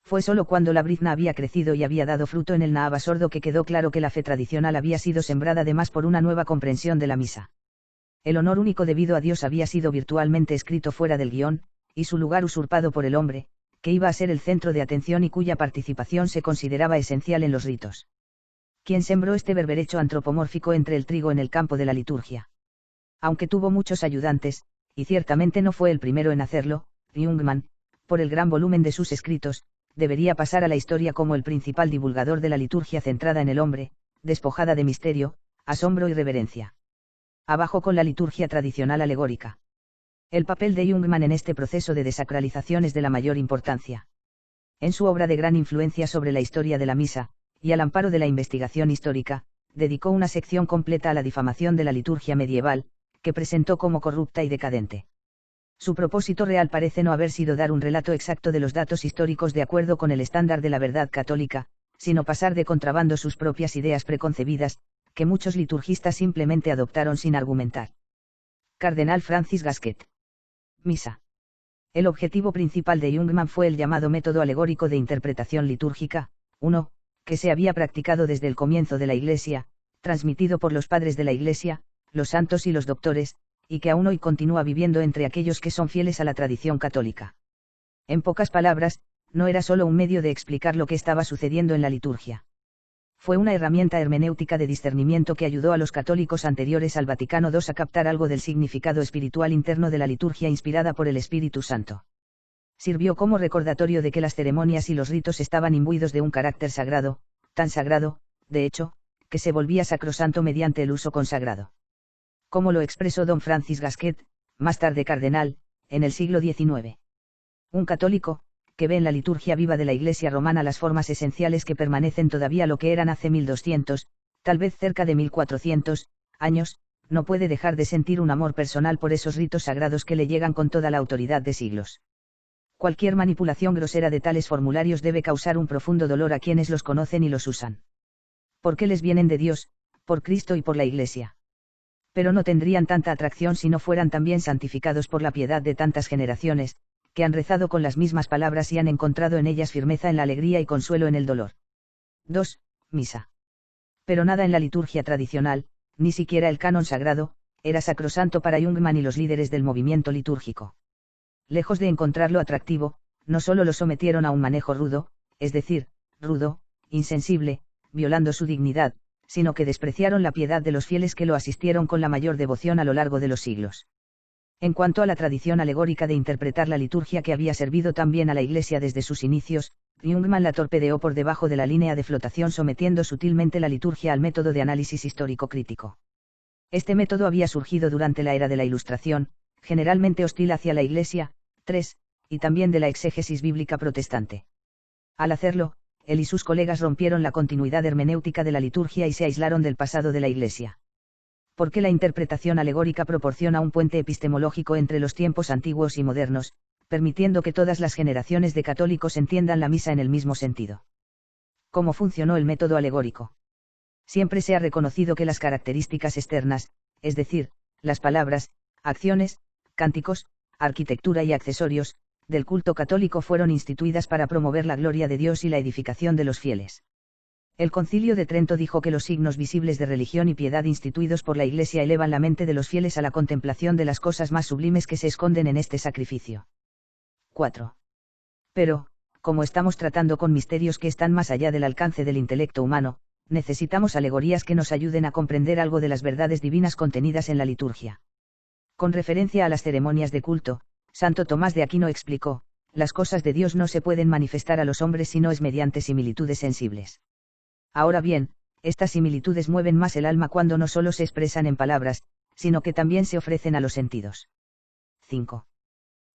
Speaker 1: Fue solo cuando la brizna había crecido y había dado fruto en el Nahaba sordo que quedó claro que la fe tradicional había sido sembrada además por una nueva comprensión de la misa. El honor único debido a Dios había sido virtualmente escrito fuera del guión, y su lugar usurpado por el hombre, que iba a ser el centro de atención y cuya participación se consideraba esencial en los ritos. ¿Quién sembró este berberecho antropomórfico entre el trigo en el campo de la liturgia? Aunque tuvo muchos ayudantes, y ciertamente no fue el primero en hacerlo, Jungmann, por el gran volumen de sus escritos, debería pasar a la historia como el principal divulgador de la liturgia centrada en el hombre, despojada de misterio, asombro y reverencia. Abajo con la liturgia tradicional alegórica. El papel de Jungmann en este proceso de desacralización es de la mayor importancia. En su obra de gran influencia sobre la historia de la misa, y al amparo de la investigación histórica, dedicó una sección completa a la difamación de la liturgia medieval, que presentó como corrupta y decadente. Su propósito real parece no haber sido dar un relato exacto de los datos históricos de acuerdo con el estándar de la verdad católica, sino pasar de contrabando sus propias ideas preconcebidas, que muchos liturgistas simplemente adoptaron sin argumentar. Cardenal Francis Gasquet. Misa. El objetivo principal de Jungmann fue el llamado método alegórico de interpretación litúrgica, uno, que se había practicado desde el comienzo de la Iglesia, transmitido por los padres de la Iglesia, los santos y los doctores, y que aún hoy continúa viviendo entre aquellos que son fieles a la tradición católica. En pocas palabras, no era solo un medio de explicar lo que estaba sucediendo en la liturgia. Fue una herramienta hermenéutica de discernimiento que ayudó a los católicos anteriores al Vaticano II a captar algo del significado espiritual interno de la liturgia inspirada por el Espíritu Santo. Sirvió como recordatorio de que las ceremonias y los ritos estaban imbuidos de un carácter sagrado, tan sagrado, de hecho, que se volvía sacrosanto mediante el uso consagrado. Como lo expresó don Francis Gasquet, más tarde cardenal, en el siglo XIX. Un católico, que ve en la liturgia viva de la Iglesia romana las formas esenciales que permanecen todavía lo que eran hace 1200, tal vez cerca de 1400, años, no puede dejar de sentir un amor personal por esos ritos sagrados que le llegan con toda la autoridad de siglos. Cualquier manipulación grosera de tales formularios debe causar un profundo dolor a quienes los conocen y los usan. Porque les vienen de Dios, por Cristo y por la Iglesia. Pero no tendrían tanta atracción si no fueran también santificados por la piedad de tantas generaciones, que han rezado con las mismas palabras y han encontrado en ellas firmeza en la alegría y consuelo en el dolor. 2. Misa. Pero nada en la liturgia tradicional, ni siquiera el canon sagrado, era sacrosanto para Jungmann y los líderes del movimiento litúrgico. Lejos de encontrarlo atractivo, no solo lo sometieron a un manejo rudo, es decir, rudo, insensible, violando su dignidad, sino que despreciaron la piedad de los fieles que lo asistieron con la mayor devoción a lo largo de los siglos. En cuanto a la tradición alegórica de interpretar la liturgia que había servido tan bien a la Iglesia desde sus inicios, Jungmann la torpedeó por debajo de la línea de flotación sometiendo sutilmente la liturgia al método de análisis histórico crítico. Este método había surgido durante la era de la Ilustración, generalmente hostil hacia la Iglesia, 3, y también de la exégesis bíblica protestante. Al hacerlo, él y sus colegas rompieron la continuidad hermenéutica de la liturgia y se aislaron del pasado de la Iglesia. Porque la interpretación alegórica proporciona un puente epistemológico entre los tiempos antiguos y modernos, permitiendo que todas las generaciones de católicos entiendan la misa en el mismo sentido. ¿Cómo funcionó el método alegórico? Siempre se ha reconocido que las características externas, es decir, las palabras, acciones, cánticos, arquitectura y accesorios, del culto católico fueron instituidas para promover la gloria de Dios y la edificación de los fieles. El Concilio de Trento dijo que los signos visibles de religión y piedad instituidos por la Iglesia elevan la mente de los fieles a la contemplación de las cosas más sublimes que se esconden en este sacrificio. 4. Pero, como estamos tratando con misterios que están más allá del alcance del intelecto humano, necesitamos alegorías que nos ayuden a comprender algo de las verdades divinas contenidas en la liturgia. Con referencia a las ceremonias de culto, Santo Tomás de Aquino explicó, las cosas de Dios no se pueden manifestar a los hombres si no es mediante similitudes sensibles. Ahora bien, estas similitudes mueven más el alma cuando no solo se expresan en palabras, sino que también se ofrecen a los sentidos. 5.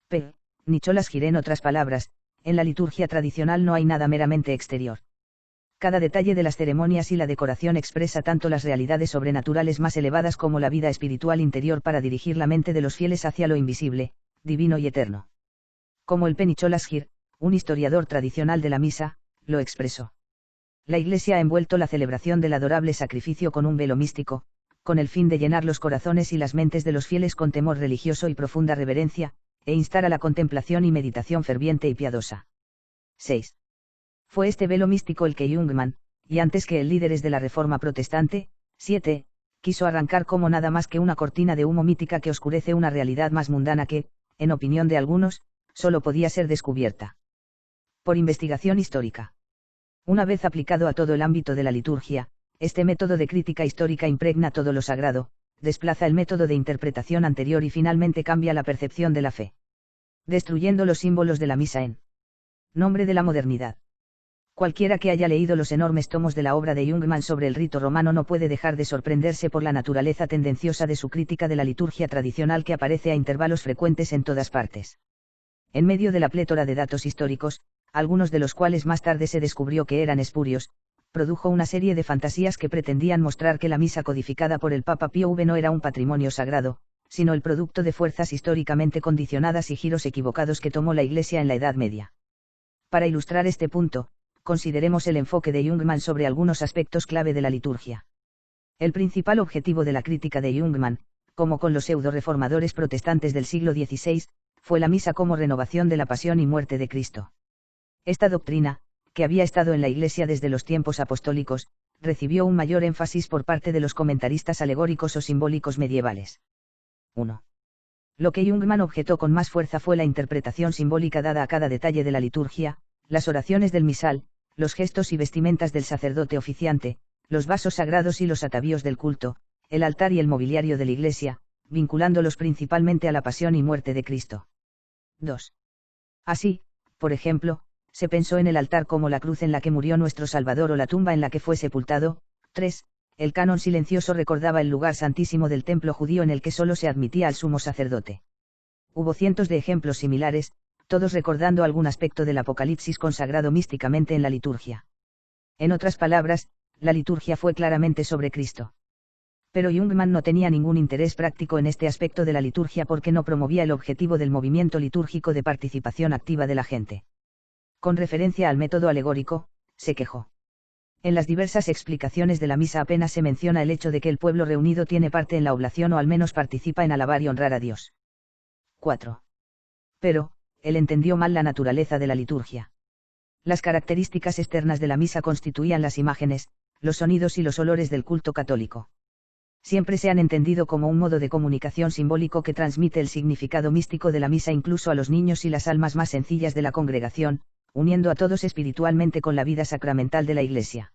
Speaker 1: P. Nicholas Giré. En otras palabras, en la liturgia tradicional no hay nada meramente exterior. Cada detalle de las ceremonias y la decoración expresa tanto las realidades sobrenaturales más elevadas como la vida espiritual interior para dirigir la mente de los fieles hacia lo invisible, divino y eterno. Como el Penicholas Gir, un historiador tradicional de la misa, lo expresó. La Iglesia ha envuelto la celebración del adorable sacrificio con un velo místico, con el fin de llenar los corazones y las mentes de los fieles con temor religioso y profunda reverencia, e instar a la contemplación y meditación ferviente y piadosa. 6. Fue este velo místico el que Jungmann, y antes que el líderes de la Reforma protestante, 7, quiso arrancar como nada más que una cortina de humo mítica que oscurece una realidad más mundana que, en opinión de algunos, solo podía ser descubierta por investigación histórica. Una vez aplicado a todo el ámbito de la liturgia, este método de crítica histórica impregna todo lo sagrado, desplaza el método de interpretación anterior y finalmente cambia la percepción de la fe, destruyendo los símbolos de la misa en nombre de la modernidad. Cualquiera que haya leído los enormes tomos de la obra de Jungmann sobre el rito romano no puede dejar de sorprenderse por la naturaleza tendenciosa de su crítica de la liturgia tradicional que aparece a intervalos frecuentes en todas partes. En medio de la plétora de datos históricos, algunos de los cuales más tarde se descubrió que eran espurios, produjo una serie de fantasías que pretendían mostrar que la misa codificada por el Papa Pío V no era un patrimonio sagrado, sino el producto de fuerzas históricamente condicionadas y giros equivocados que tomó la Iglesia en la Edad Media. Para ilustrar este punto, consideremos el enfoque de Jungmann sobre algunos aspectos clave de la liturgia. El principal objetivo de la crítica de Jungmann, como con los pseudo-reformadores protestantes del siglo XVI, fue la misa como renovación de la pasión y muerte de Cristo. Esta doctrina, que había estado en la Iglesia desde los tiempos apostólicos, recibió un mayor énfasis por parte de los comentaristas alegóricos o simbólicos medievales. 1. Lo que Jungmann objetó con más fuerza fue la interpretación simbólica dada a cada detalle de la liturgia, las oraciones del misal, los gestos y vestimentas del sacerdote oficiante, los vasos sagrados y los atavíos del culto, el altar y el mobiliario de la Iglesia, vinculándolos principalmente a la pasión y muerte de Cristo. 2. Así, por ejemplo, se pensó en el altar como la cruz en la que murió nuestro Salvador o la tumba en la que fue sepultado. 3. El canon silencioso recordaba el lugar santísimo del templo judío en el que solo se admitía al sumo sacerdote. Hubo cientos de ejemplos similares, todos recordando algún aspecto del Apocalipsis consagrado místicamente en la liturgia. En otras palabras, la liturgia fue claramente sobre Cristo. Pero Jungmann no tenía ningún interés práctico en este aspecto de la liturgia porque no promovía el objetivo del movimiento litúrgico de participación activa de la gente. Con referencia al método alegórico, se quejó. En las diversas explicaciones de la misa apenas se menciona el hecho de que el pueblo reunido tiene parte en la oblación o al menos participa en alabar y honrar a Dios. 4. Pero, él entendió mal la naturaleza de la liturgia. Las características externas de la misa constituían las imágenes, los sonidos y los olores del culto católico. Siempre se han entendido como un modo de comunicación simbólico que transmite el significado místico de la misa incluso a los niños y las almas más sencillas de la congregación, uniendo a todos espiritualmente con la vida sacramental de la Iglesia.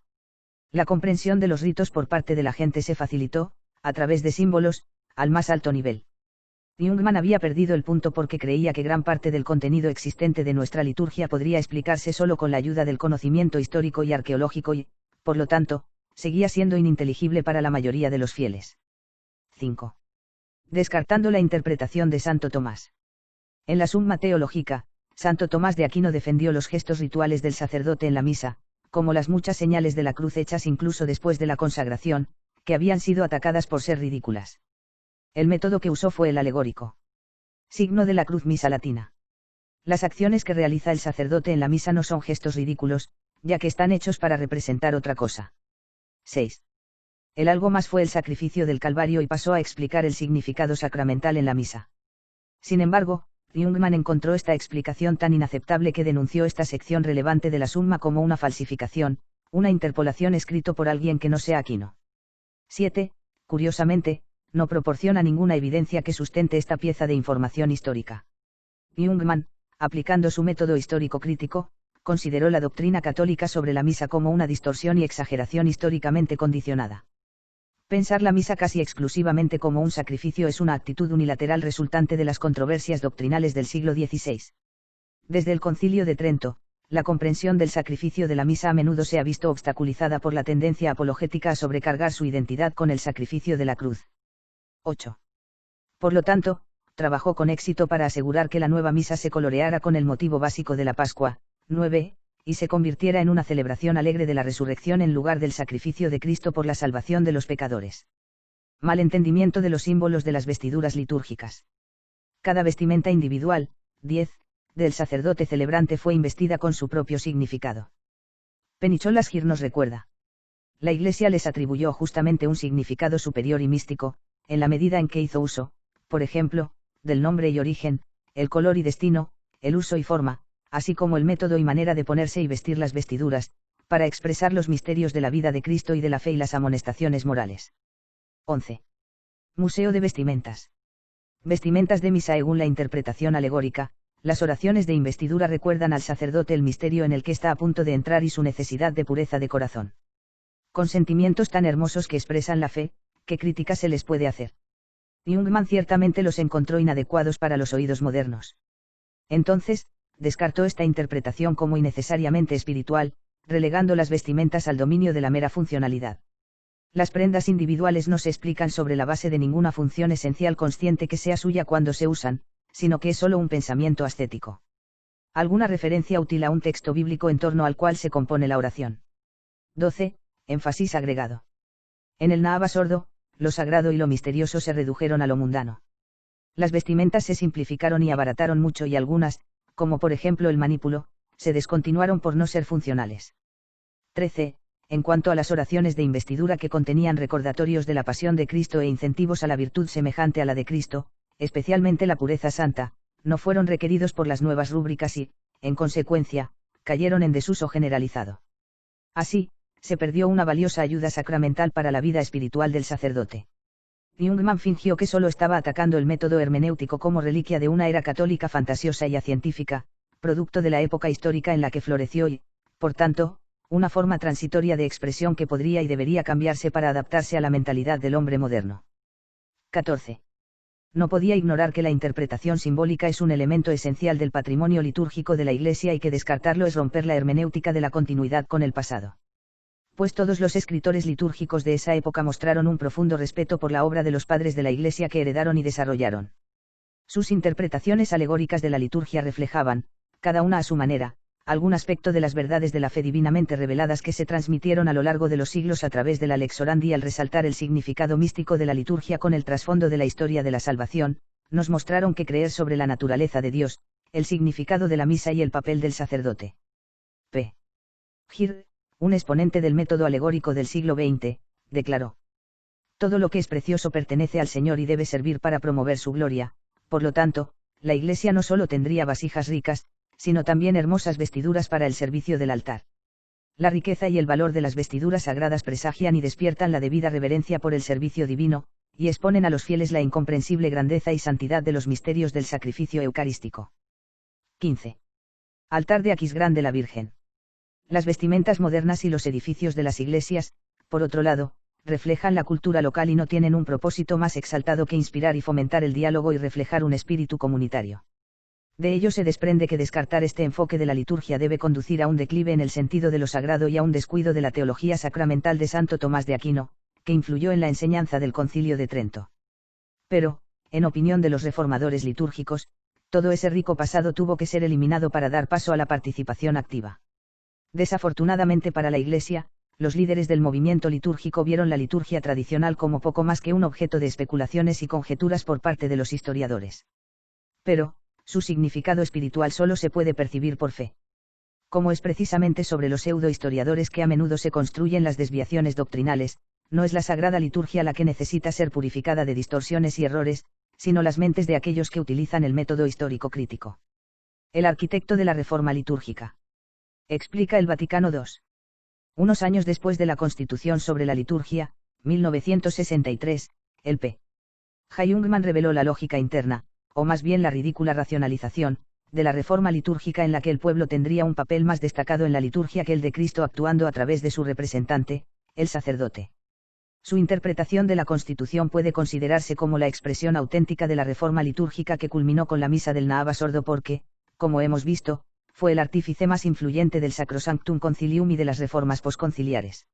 Speaker 1: La comprensión de los ritos por parte de la gente se facilitó, a través de símbolos, al más alto nivel. Jungmann había perdido el punto porque creía que gran parte del contenido existente de nuestra liturgia podría explicarse solo con la ayuda del conocimiento histórico y arqueológico y, por lo tanto, seguía siendo ininteligible para la mayoría de los fieles. 5. Descartando la interpretación de Santo Tomás. En la Summa Theologica, Santo Tomás de Aquino defendió los gestos rituales del sacerdote en la misa, como las muchas señales de la cruz hechas incluso después de la consagración, que habían sido atacadas por ser ridículas. El método que usó fue el alegórico. Signo de la cruz misa latina. Las acciones que realiza el sacerdote en la misa no son gestos ridículos, ya que están hechos para representar otra cosa. 6. El algo más fue el sacrificio del Calvario y pasó a explicar el significado sacramental en la misa. Sin embargo, Jungmann encontró esta explicación tan inaceptable que denunció esta sección relevante de la Summa como una falsificación, una interpolación escrito por alguien que no sea Aquino. 7. Curiosamente, no proporciona ninguna evidencia que sustente esta pieza de información histórica. Jungmann, aplicando su método histórico crítico, consideró la doctrina católica sobre la misa como una distorsión y exageración históricamente condicionada. Pensar la misa casi exclusivamente como un sacrificio es una actitud unilateral resultante de las controversias doctrinales del siglo XVI. Desde el Concilio de Trento, la comprensión del sacrificio de la misa a menudo se ha visto obstaculizada por la tendencia apologética a sobrecargar su identidad con el sacrificio de la cruz. 8. Por lo tanto, trabajó con éxito para asegurar que la nueva misa se coloreara con el motivo básico de la Pascua, 9, y se convirtiera en una celebración alegre de la resurrección en lugar del sacrificio de Cristo por la salvación de los pecadores. Malentendimiento de los símbolos de las vestiduras litúrgicas. Cada vestimenta individual, 10, del sacerdote celebrante fue investida con su propio significado. Penicholas Gir nos recuerda. La Iglesia les atribuyó justamente un significado superior y místico, en la medida en que hizo uso, por ejemplo, del nombre y origen, el color y destino, el uso y forma, así como el método y manera de ponerse y vestir las vestiduras, para expresar los misterios de la vida de Cristo y de la fe y las amonestaciones morales. 11. Museo de vestimentas. Vestimentas de misa. Según la interpretación alegórica, las oraciones de investidura recuerdan al sacerdote el misterio en el que está a punto de entrar y su necesidad de pureza de corazón. Con sentimientos tan hermosos que expresan la fe, ¿qué crítica se les puede hacer? Jungmann ciertamente los encontró inadecuados para los oídos modernos. Entonces, descartó esta interpretación como innecesariamente espiritual, relegando las vestimentas al dominio de la mera funcionalidad. Las prendas individuales no se explican sobre la base de ninguna función esencial consciente que sea suya cuando se usan, sino que es solo un pensamiento ascético. Alguna referencia útil a un texto bíblico en torno al cual se compone la oración. 12. Énfasis agregado. En el Nahava sordo, lo sagrado y lo misterioso se redujeron a lo mundano. Las vestimentas se simplificaron y abarataron mucho y algunas, como por ejemplo el manípulo, se descontinuaron por no ser funcionales. 13. En cuanto a las oraciones de investidura que contenían recordatorios de la pasión de Cristo e incentivos a la virtud semejante a la de Cristo, especialmente la pureza santa, no fueron requeridos por las nuevas rúbricas y, en consecuencia, cayeron en desuso generalizado. Así, se perdió una valiosa ayuda sacramental para la vida espiritual del sacerdote. Jungmann fingió que solo estaba atacando el método hermenéutico como reliquia de una era católica fantasiosa y acientífica, producto de la época histórica en la que floreció y, por tanto, una forma transitoria de expresión que podría y debería cambiarse para adaptarse a la mentalidad del hombre moderno. 14. No podía ignorar que la interpretación simbólica es un elemento esencial del patrimonio litúrgico de la Iglesia y que descartarlo es romper la hermenéutica de la continuidad con el pasado. Pues todos los escritores litúrgicos de esa época mostraron un profundo respeto por la obra de los padres de la Iglesia que heredaron y desarrollaron. Sus interpretaciones alegóricas de la liturgia reflejaban, cada una a su manera, algún aspecto de las verdades de la fe divinamente reveladas que se transmitieron a lo largo de los siglos a través de la Lex Orandi. Al resaltar el significado místico de la liturgia con el trasfondo de la historia de la salvación, nos mostraron que creer sobre la naturaleza de Dios, el significado de la misa y el papel del sacerdote. P. Gir, un exponente del método alegórico del siglo XX, declaró: todo lo que es precioso pertenece al Señor y debe servir para promover su gloria, por lo tanto, la Iglesia no solo tendría vasijas ricas, sino también hermosas vestiduras para el servicio del altar. La riqueza y el valor de las vestiduras sagradas presagian y despiertan la debida reverencia por el servicio divino, y exponen a los fieles la incomprensible grandeza y santidad de los misterios del sacrificio eucarístico. 15. Altar de Aquisgrán de la Virgen. Las vestimentas modernas y los edificios de las iglesias, por otro lado, reflejan la cultura local y no tienen un propósito más exaltado que inspirar y fomentar el diálogo y reflejar un espíritu comunitario. De ello se desprende que descartar este enfoque de la liturgia debe conducir a un declive en el sentido de lo sagrado y a un descuido de la teología sacramental de Santo Tomás de Aquino, que influyó en la enseñanza del Concilio de Trento. Pero, en opinión de los reformadores litúrgicos, todo ese rico pasado tuvo que ser eliminado para dar paso a la participación activa. Desafortunadamente para la Iglesia, los líderes del movimiento litúrgico vieron la liturgia tradicional como poco más que un objeto de especulaciones y conjeturas por parte de los historiadores. Pero, su significado espiritual solo se puede percibir por fe. Como es precisamente sobre los pseudo-historiadores que a menudo se construyen las desviaciones doctrinales, no es la Sagrada Liturgia la que necesita ser purificada de distorsiones y errores, sino las mentes de aquellos que utilizan el método histórico crítico. El arquitecto de la Reforma litúrgica. Explica el Vaticano II. Unos años después de la Constitución sobre la liturgia, 1963, el P. Jungmann reveló la lógica interna, o más bien la ridícula racionalización, de la reforma litúrgica en la que el pueblo tendría un papel más destacado en la liturgia que el de Cristo actuando a través de su representante, el sacerdote. Su interpretación de la Constitución puede considerarse como la expresión auténtica de la reforma litúrgica que culminó con la misa del Nahava sordo porque, como hemos visto, fue el artífice más influyente del Sacrosanctum Concilium y de las reformas posconciliares.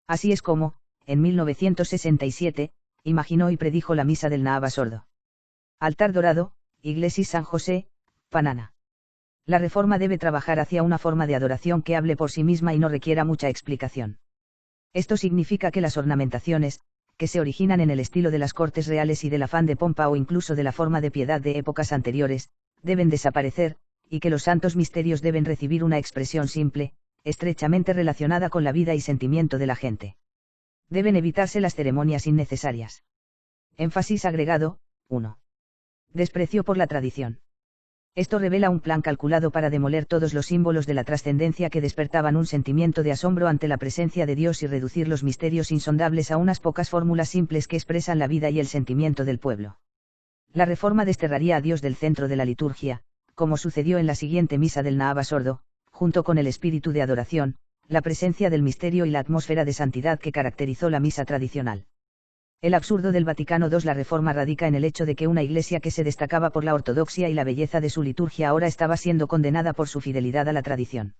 Speaker 1: Así es como, en 1967, imaginó y predijo la misa del Nahava sordo. Altar dorado, Iglesia San José, Panana. La reforma debe trabajar hacia una forma de adoración que hable por sí misma y no requiera mucha explicación. Esto significa que las ornamentaciones, que se originan en el estilo de las cortes reales y del afán de pompa o incluso de la forma de piedad de épocas anteriores, deben desaparecer, y que los santos misterios deben recibir una expresión simple, estrechamente relacionada con la vida y sentimiento de la gente. Deben evitarse las ceremonias innecesarias. Énfasis agregado, 1. Desprecio por la tradición. Esto revela un plan calculado para demoler todos los símbolos de la trascendencia que despertaban un sentimiento de asombro ante la presencia de Dios y reducir los misterios insondables a unas pocas fórmulas simples que expresan la vida y el sentimiento del pueblo. La reforma desterraría a Dios del centro de la liturgia, como sucedió en la siguiente misa del Naava sordo, junto con el espíritu de adoración, la presencia del misterio y la atmósfera de santidad que caracterizó la misa tradicional. El absurdo del Vaticano II. La reforma radica en el hecho de que una iglesia que se destacaba por la ortodoxia y la belleza de su liturgia ahora estaba siendo condenada por su fidelidad a la tradición.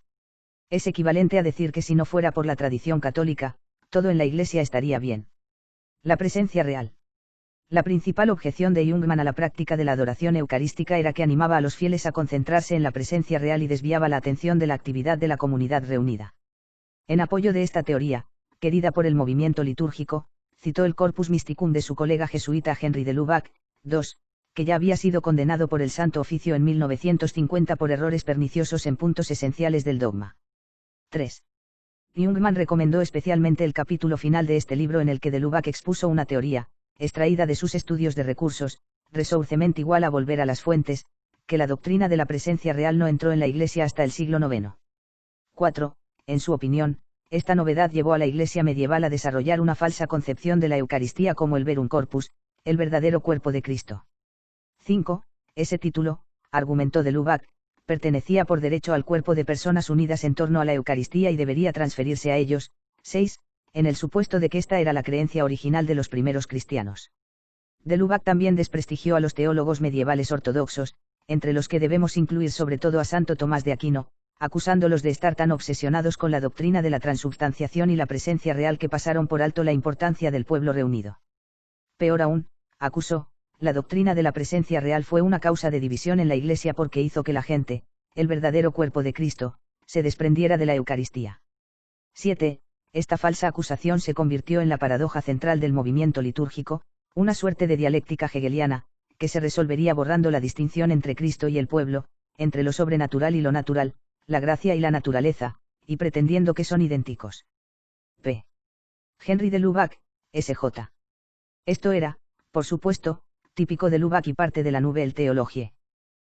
Speaker 1: Es equivalente a decir que si no fuera por la tradición católica, todo en la iglesia estaría bien. La presencia real. La principal objeción de Jungmann a la práctica de la adoración eucarística era que animaba a los fieles a concentrarse en la presencia real y desviaba la atención de la actividad de la comunidad reunida. En apoyo de esta teoría, querida por el movimiento litúrgico, citó el Corpus Mysticum de su colega jesuita Henry de Lubac, II, que ya había sido condenado por el Santo Oficio en 1950 por errores perniciosos en puntos esenciales del dogma. 3. Jungmann recomendó especialmente el capítulo final de este libro en el que de Lubac expuso una teoría, extraída de sus estudios de recursos, resourcement igual a volver a las fuentes, que la doctrina de la presencia real no entró en la Iglesia hasta el siglo IX. 4. En su opinión, esta novedad llevó a la Iglesia medieval a desarrollar una falsa concepción de la Eucaristía como el verum corpus, el verdadero cuerpo de Cristo. 5. Ese título, argumentó de Lubac, pertenecía por derecho al cuerpo de personas unidas en torno a la Eucaristía y debería transferirse a ellos. 6. En el supuesto de que esta era la creencia original de los primeros cristianos. De Lubac también desprestigió a los teólogos medievales ortodoxos, entre los que debemos incluir sobre todo a Santo Tomás de Aquino, acusándolos de estar tan obsesionados con la doctrina de la transubstanciación y la presencia real que pasaron por alto la importancia del pueblo reunido. Peor aún, acusó, la doctrina de la presencia real fue una causa de división en la Iglesia porque hizo que la gente, el verdadero cuerpo de Cristo, se desprendiera de la Eucaristía. 7. Esta falsa acusación se convirtió en la paradoja central del movimiento litúrgico, una suerte de dialéctica hegeliana, que se resolvería borrando la distinción entre Cristo y el pueblo, entre lo sobrenatural y lo natural, la gracia y la naturaleza, y pretendiendo que son idénticos. P. Henry de Lubac, S.J. Esto era, por supuesto, típico de Lubac y parte de la Nouvelle Théologie.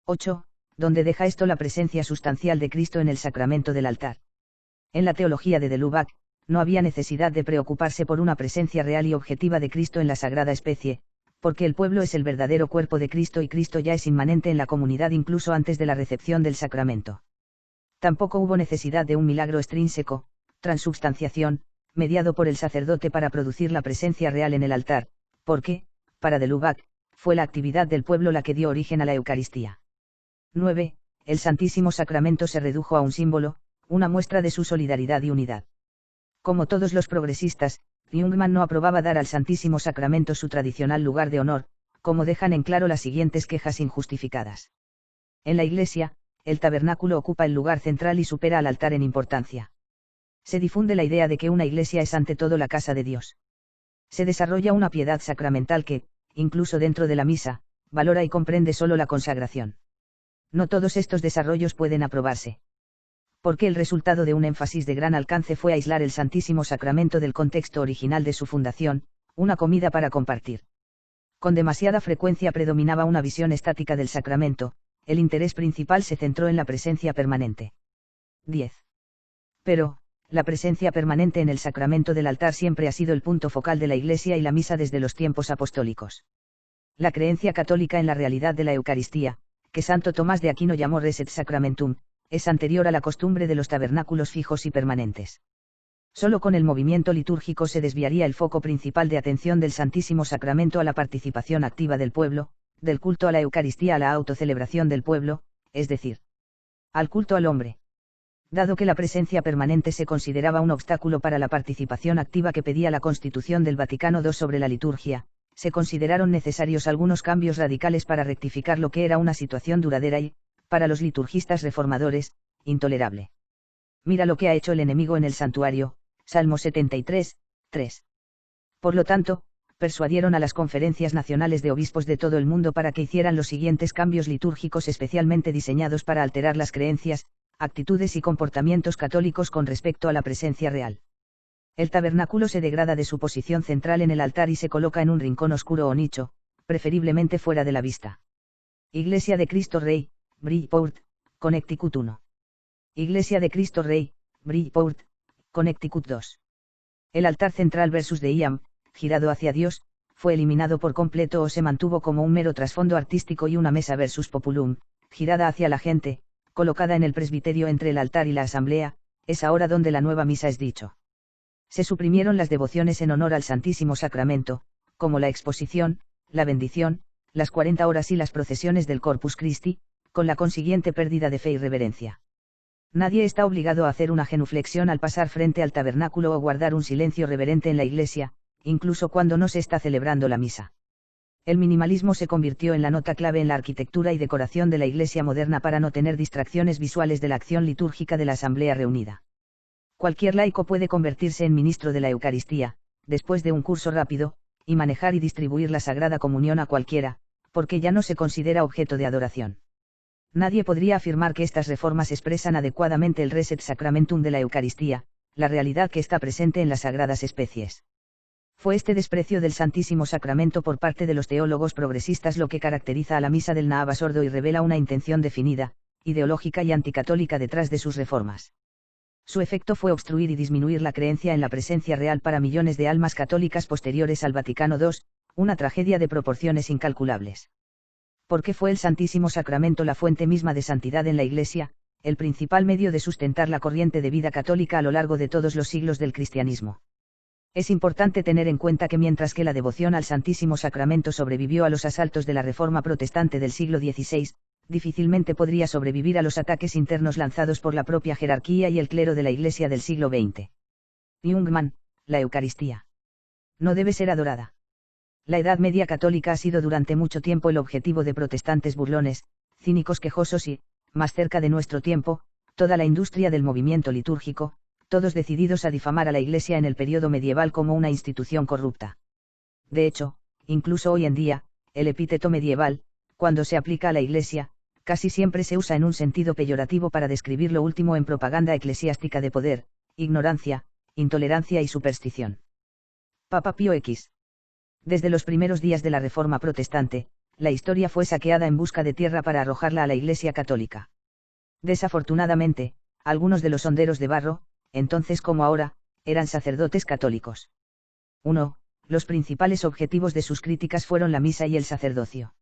Speaker 1: 8. Donde deja esto la presencia sustancial de Cristo en el sacramento del altar. En la teología de Lubac, no había necesidad de preocuparse por una presencia real y objetiva de Cristo en la sagrada especie, porque el pueblo es el verdadero cuerpo de Cristo y Cristo ya es inmanente en la comunidad incluso antes de la recepción del sacramento. Tampoco hubo necesidad de un milagro extrínseco, transubstanciación, mediado por el sacerdote para producir la presencia real en el altar, porque, para de Lubac, fue la actividad del pueblo la que dio origen a la Eucaristía. 9. El Santísimo Sacramento se redujo a un símbolo, una muestra de su solidaridad y unidad. Como todos los progresistas, Jungmann no aprobaba dar al Santísimo Sacramento su tradicional lugar de honor, como dejan en claro las siguientes quejas injustificadas. En la Iglesia, el tabernáculo ocupa el lugar central y supera al altar en importancia. Se difunde la idea de que una iglesia es ante todo la casa de Dios. Se desarrolla una piedad sacramental que, incluso dentro de la misa, valora y comprende solo la consagración. No todos estos desarrollos pueden aprobarse. Porque el resultado de un énfasis de gran alcance fue aislar el Santísimo Sacramento del contexto original de su fundación, una comida para compartir. Con demasiada frecuencia predominaba una visión estática del sacramento, el interés principal se centró en la presencia permanente. 10. Pero, la presencia permanente en el sacramento del altar siempre ha sido el punto focal de la Iglesia y la misa desde los tiempos apostólicos. La creencia católica en la realidad de la Eucaristía, que Santo Tomás de Aquino llamó res et sacramentum, es anterior a la costumbre de los tabernáculos fijos y permanentes. Solo con el movimiento litúrgico se desviaría el foco principal de atención del Santísimo Sacramento a la participación activa del pueblo, del culto a la Eucaristía a la autocelebración del pueblo, es decir, al culto al hombre. Dado que la presencia permanente se consideraba un obstáculo para la participación activa que pedía la Constitución del Vaticano II sobre la liturgia, se consideraron necesarios algunos cambios radicales para rectificar lo que era una situación duradera y, para los liturgistas reformadores, intolerable. Mira lo que ha hecho el enemigo en el santuario, Salmo 73, 3. Por lo tanto, persuadieron a las conferencias nacionales de obispos de todo el mundo para que hicieran los siguientes cambios litúrgicos especialmente diseñados para alterar las creencias, actitudes y comportamientos católicos con respecto a la presencia real. El tabernáculo se degrada de su posición central en el altar y se coloca en un rincón oscuro o nicho, preferiblemente fuera de la vista. Iglesia de Cristo Rey, Bridgeport, Connecticut 1. Iglesia de Cristo Rey, Bridgeport, Connecticut 2. El altar central versus de Iam, girado hacia Dios, fue eliminado por completo o se mantuvo como un mero trasfondo artístico y una mesa versus populum, girada hacia la gente, colocada en el presbiterio entre el altar y la asamblea, es ahora donde la nueva misa es dicho. Se suprimieron las devociones en honor al Santísimo Sacramento, como la exposición, la bendición, las 40 horas y las procesiones del Corpus Christi, con la consiguiente pérdida de fe y reverencia. Nadie está obligado a hacer una genuflexión al pasar frente al tabernáculo o guardar un silencio reverente en la iglesia, incluso cuando no se está celebrando la misa. El minimalismo se convirtió en la nota clave en la arquitectura y decoración de la iglesia moderna para no tener distracciones visuales de la acción litúrgica de la asamblea reunida. Cualquier laico puede convertirse en ministro de la Eucaristía, después de un curso rápido, y manejar y distribuir la Sagrada Comunión a cualquiera, porque ya no se considera objeto de adoración. Nadie podría afirmar que estas reformas expresan adecuadamente el res et sacramentum de la Eucaristía, la realidad que está presente en las sagradas especies. Fue este desprecio del Santísimo Sacramento por parte de los teólogos progresistas lo que caracteriza a la misa del Naava sordo y revela una intención definida, ideológica y anticatólica detrás de sus reformas. Su efecto fue obstruir y disminuir la creencia en la presencia real para millones de almas católicas posteriores al Vaticano II, una tragedia de proporciones incalculables. Porque fue el Santísimo Sacramento la fuente misma de santidad en la Iglesia, el principal medio de sustentar la corriente de vida católica a lo largo de todos los siglos del cristianismo. Es importante tener en cuenta que mientras que la devoción al Santísimo Sacramento sobrevivió a los asaltos de la Reforma protestante del siglo XVI, difícilmente podría sobrevivir a los ataques internos lanzados por la propia jerarquía y el clero de la Iglesia del siglo XX. Jungmann, la Eucaristía no debe ser adorada. La Edad Media católica ha sido durante mucho tiempo el objetivo de protestantes burlones, cínicos quejosos y, más cerca de nuestro tiempo, toda la industria del movimiento litúrgico, todos decididos a difamar a la Iglesia en el período medieval como una institución corrupta. De hecho, incluso hoy en día, el epíteto medieval, cuando se aplica a la Iglesia, casi siempre se usa en un sentido peyorativo para describir lo último en propaganda eclesiástica de poder, ignorancia, intolerancia y superstición. Papa Pío X. Desde los primeros días de la Reforma protestante, la historia fue saqueada en busca de tierra para arrojarla a la Iglesia católica. Desafortunadamente, algunos de los honderos de barro, entonces como ahora, eran sacerdotes católicos. 1. Los principales objetivos de sus críticas fueron la misa y el sacerdocio.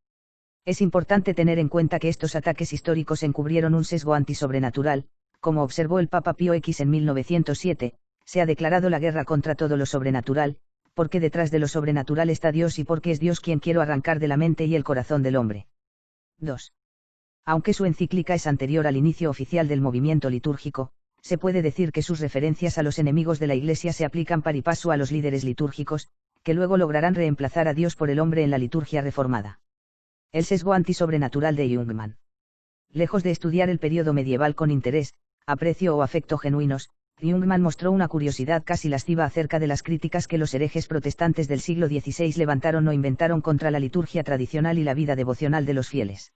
Speaker 1: Es importante tener en cuenta que estos ataques históricos encubrieron un sesgo antisobrenatural, como observó el Papa Pío X en 1907, se ha declarado la guerra contra todo lo sobrenatural, porque detrás de lo sobrenatural está Dios y porque es Dios quien quiero arrancar de la mente y el corazón del hombre. 2. Aunque su encíclica es anterior al inicio oficial del movimiento litúrgico, se puede decir que sus referencias a los enemigos de la Iglesia se aplican pari passu a los líderes litúrgicos, que luego lograrán reemplazar a Dios por el hombre en la liturgia reformada. El sesgo antisobrenatural de Jungmann. Lejos de estudiar el período medieval con interés, aprecio o afecto genuinos, Jungmann mostró una curiosidad casi lasciva acerca de las críticas que los herejes protestantes del siglo XVI levantaron o inventaron contra la liturgia tradicional y la vida devocional de los fieles.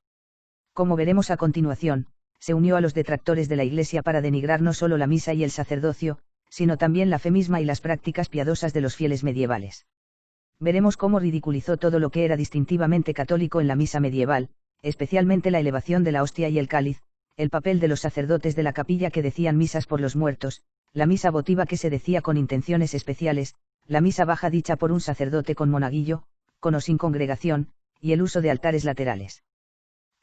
Speaker 1: Como veremos a continuación, se unió a los detractores de la Iglesia para denigrar no solo la misa y el sacerdocio, sino también la fe misma y las prácticas piadosas de los fieles medievales. Veremos cómo ridiculizó todo lo que era distintivamente católico en la misa medieval, especialmente la elevación de la hostia y el cáliz, el papel de los sacerdotes de la capilla que decían misas por los muertos, la misa votiva que se decía con intenciones especiales, la misa baja dicha por un sacerdote con monaguillo, con o sin congregación, y el uso de altares laterales.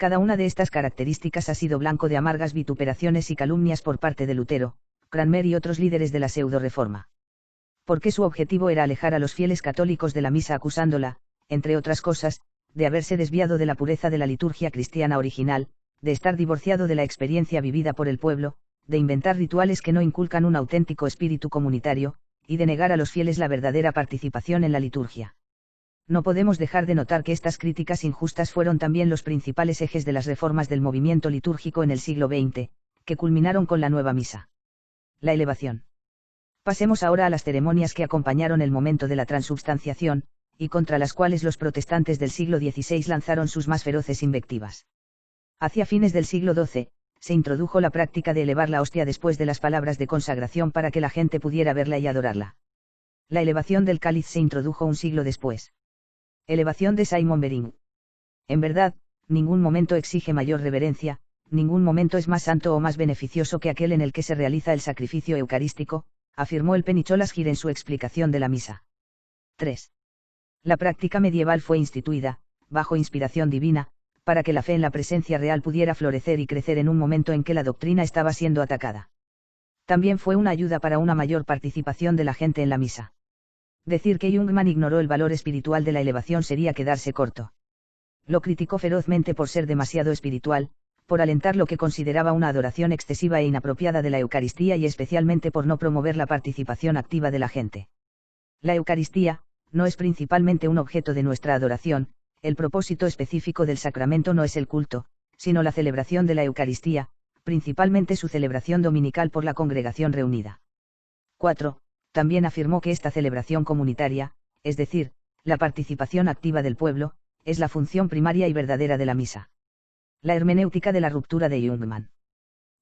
Speaker 1: Cada una de estas características ha sido blanco de amargas vituperaciones y calumnias por parte de Lutero, Cranmer y otros líderes de la pseudo-reforma. Porque su objetivo era alejar a los fieles católicos de la misa acusándola, entre otras cosas, de haberse desviado de la pureza de la liturgia cristiana original, de estar divorciado de la experiencia vivida por el pueblo, de inventar rituales que no inculcan un auténtico espíritu comunitario, y de negar a los fieles la verdadera participación en la liturgia. No podemos dejar de notar que estas críticas injustas fueron también los principales ejes de las reformas del movimiento litúrgico en el siglo XX, que culminaron con la nueva misa. La elevación. Pasemos ahora a las ceremonias que acompañaron el momento de la transubstanciación, y contra las cuales los protestantes del siglo XVI lanzaron sus más feroces invectivas. Hacia fines del siglo XII, se introdujo la práctica de elevar la hostia después de las palabras de consagración para que la gente pudiera verla y adorarla. La elevación del cáliz se introdujo un siglo después. Elevación de Simon Bering. En verdad, ningún momento exige mayor reverencia, ningún momento es más santo o más beneficioso que aquel en el que se realiza el sacrificio eucarístico, afirmó el Penicholas Gir en su explicación de la misa. 3. La práctica medieval fue instituida, bajo inspiración divina, para que la fe en la presencia real pudiera florecer y crecer en un momento en que la doctrina estaba siendo atacada. También fue una ayuda para una mayor participación de la gente en la misa. Decir que Jungmann ignoró el valor espiritual de la elevación sería quedarse corto. Lo criticó ferozmente por ser demasiado espiritual, por alentar lo que consideraba una adoración excesiva e inapropiada de la Eucaristía y especialmente por no promover la participación activa de la gente. La Eucaristía, no es principalmente un objeto de nuestra adoración, el propósito específico del sacramento no es el culto, sino la celebración de la Eucaristía, principalmente su celebración dominical por la congregación reunida. 4. También afirmó que esta celebración comunitaria, es decir, la participación activa del pueblo, es la función primaria y verdadera de la misa. La hermenéutica de la ruptura de Jungmann.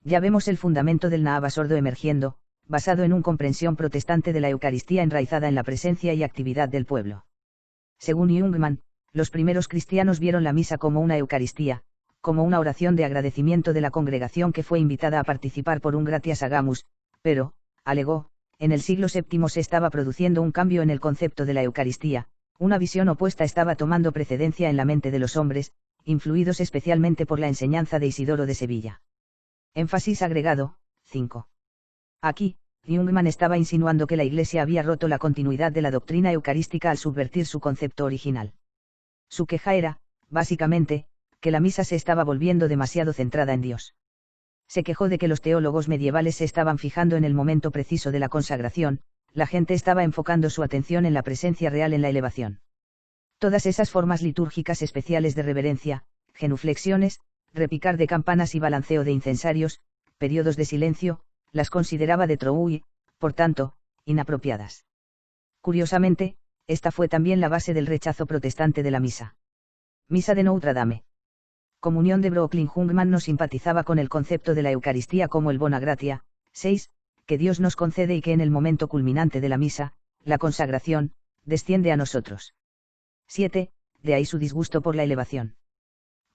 Speaker 1: Ya vemos el fundamento del Naava sordo emergiendo, basado en una comprensión protestante de la Eucaristía enraizada en la presencia y actividad del pueblo. Según Jungmann, los primeros cristianos vieron la misa como una Eucaristía, como una oración de agradecimiento de la congregación que fue invitada a participar por un gratias agamus, pero, alegó, en el siglo VII se estaba produciendo un cambio en el concepto de la Eucaristía, una visión opuesta estaba tomando precedencia en la mente de los hombres, influidos especialmente por la enseñanza de Isidoro de Sevilla. Énfasis agregado, 5. Aquí, Jungmann estaba insinuando que la Iglesia había roto la continuidad de la doctrina eucarística al subvertir su concepto original. Su queja era, básicamente, que la misa se estaba volviendo demasiado centrada en Dios. Se quejó de que los teólogos medievales se estaban fijando en el momento preciso de la consagración, la gente estaba enfocando su atención en la presencia real en la elevación. Todas esas formas litúrgicas especiales de reverencia, genuflexiones, repicar de campanas y balanceo de incensarios, periodos de silencio, las consideraba de trop y, por tanto, inapropiadas. Curiosamente, esta fue también la base del rechazo protestante de la misa. Misa de Notre Dame. Comunión de Brooklyn. Jungmann no simpatizaba con el concepto de la Eucaristía como el bona gratia, 6, que Dios nos concede y que en el momento culminante de la misa, la consagración, desciende a nosotros. 7, de ahí su disgusto por la elevación.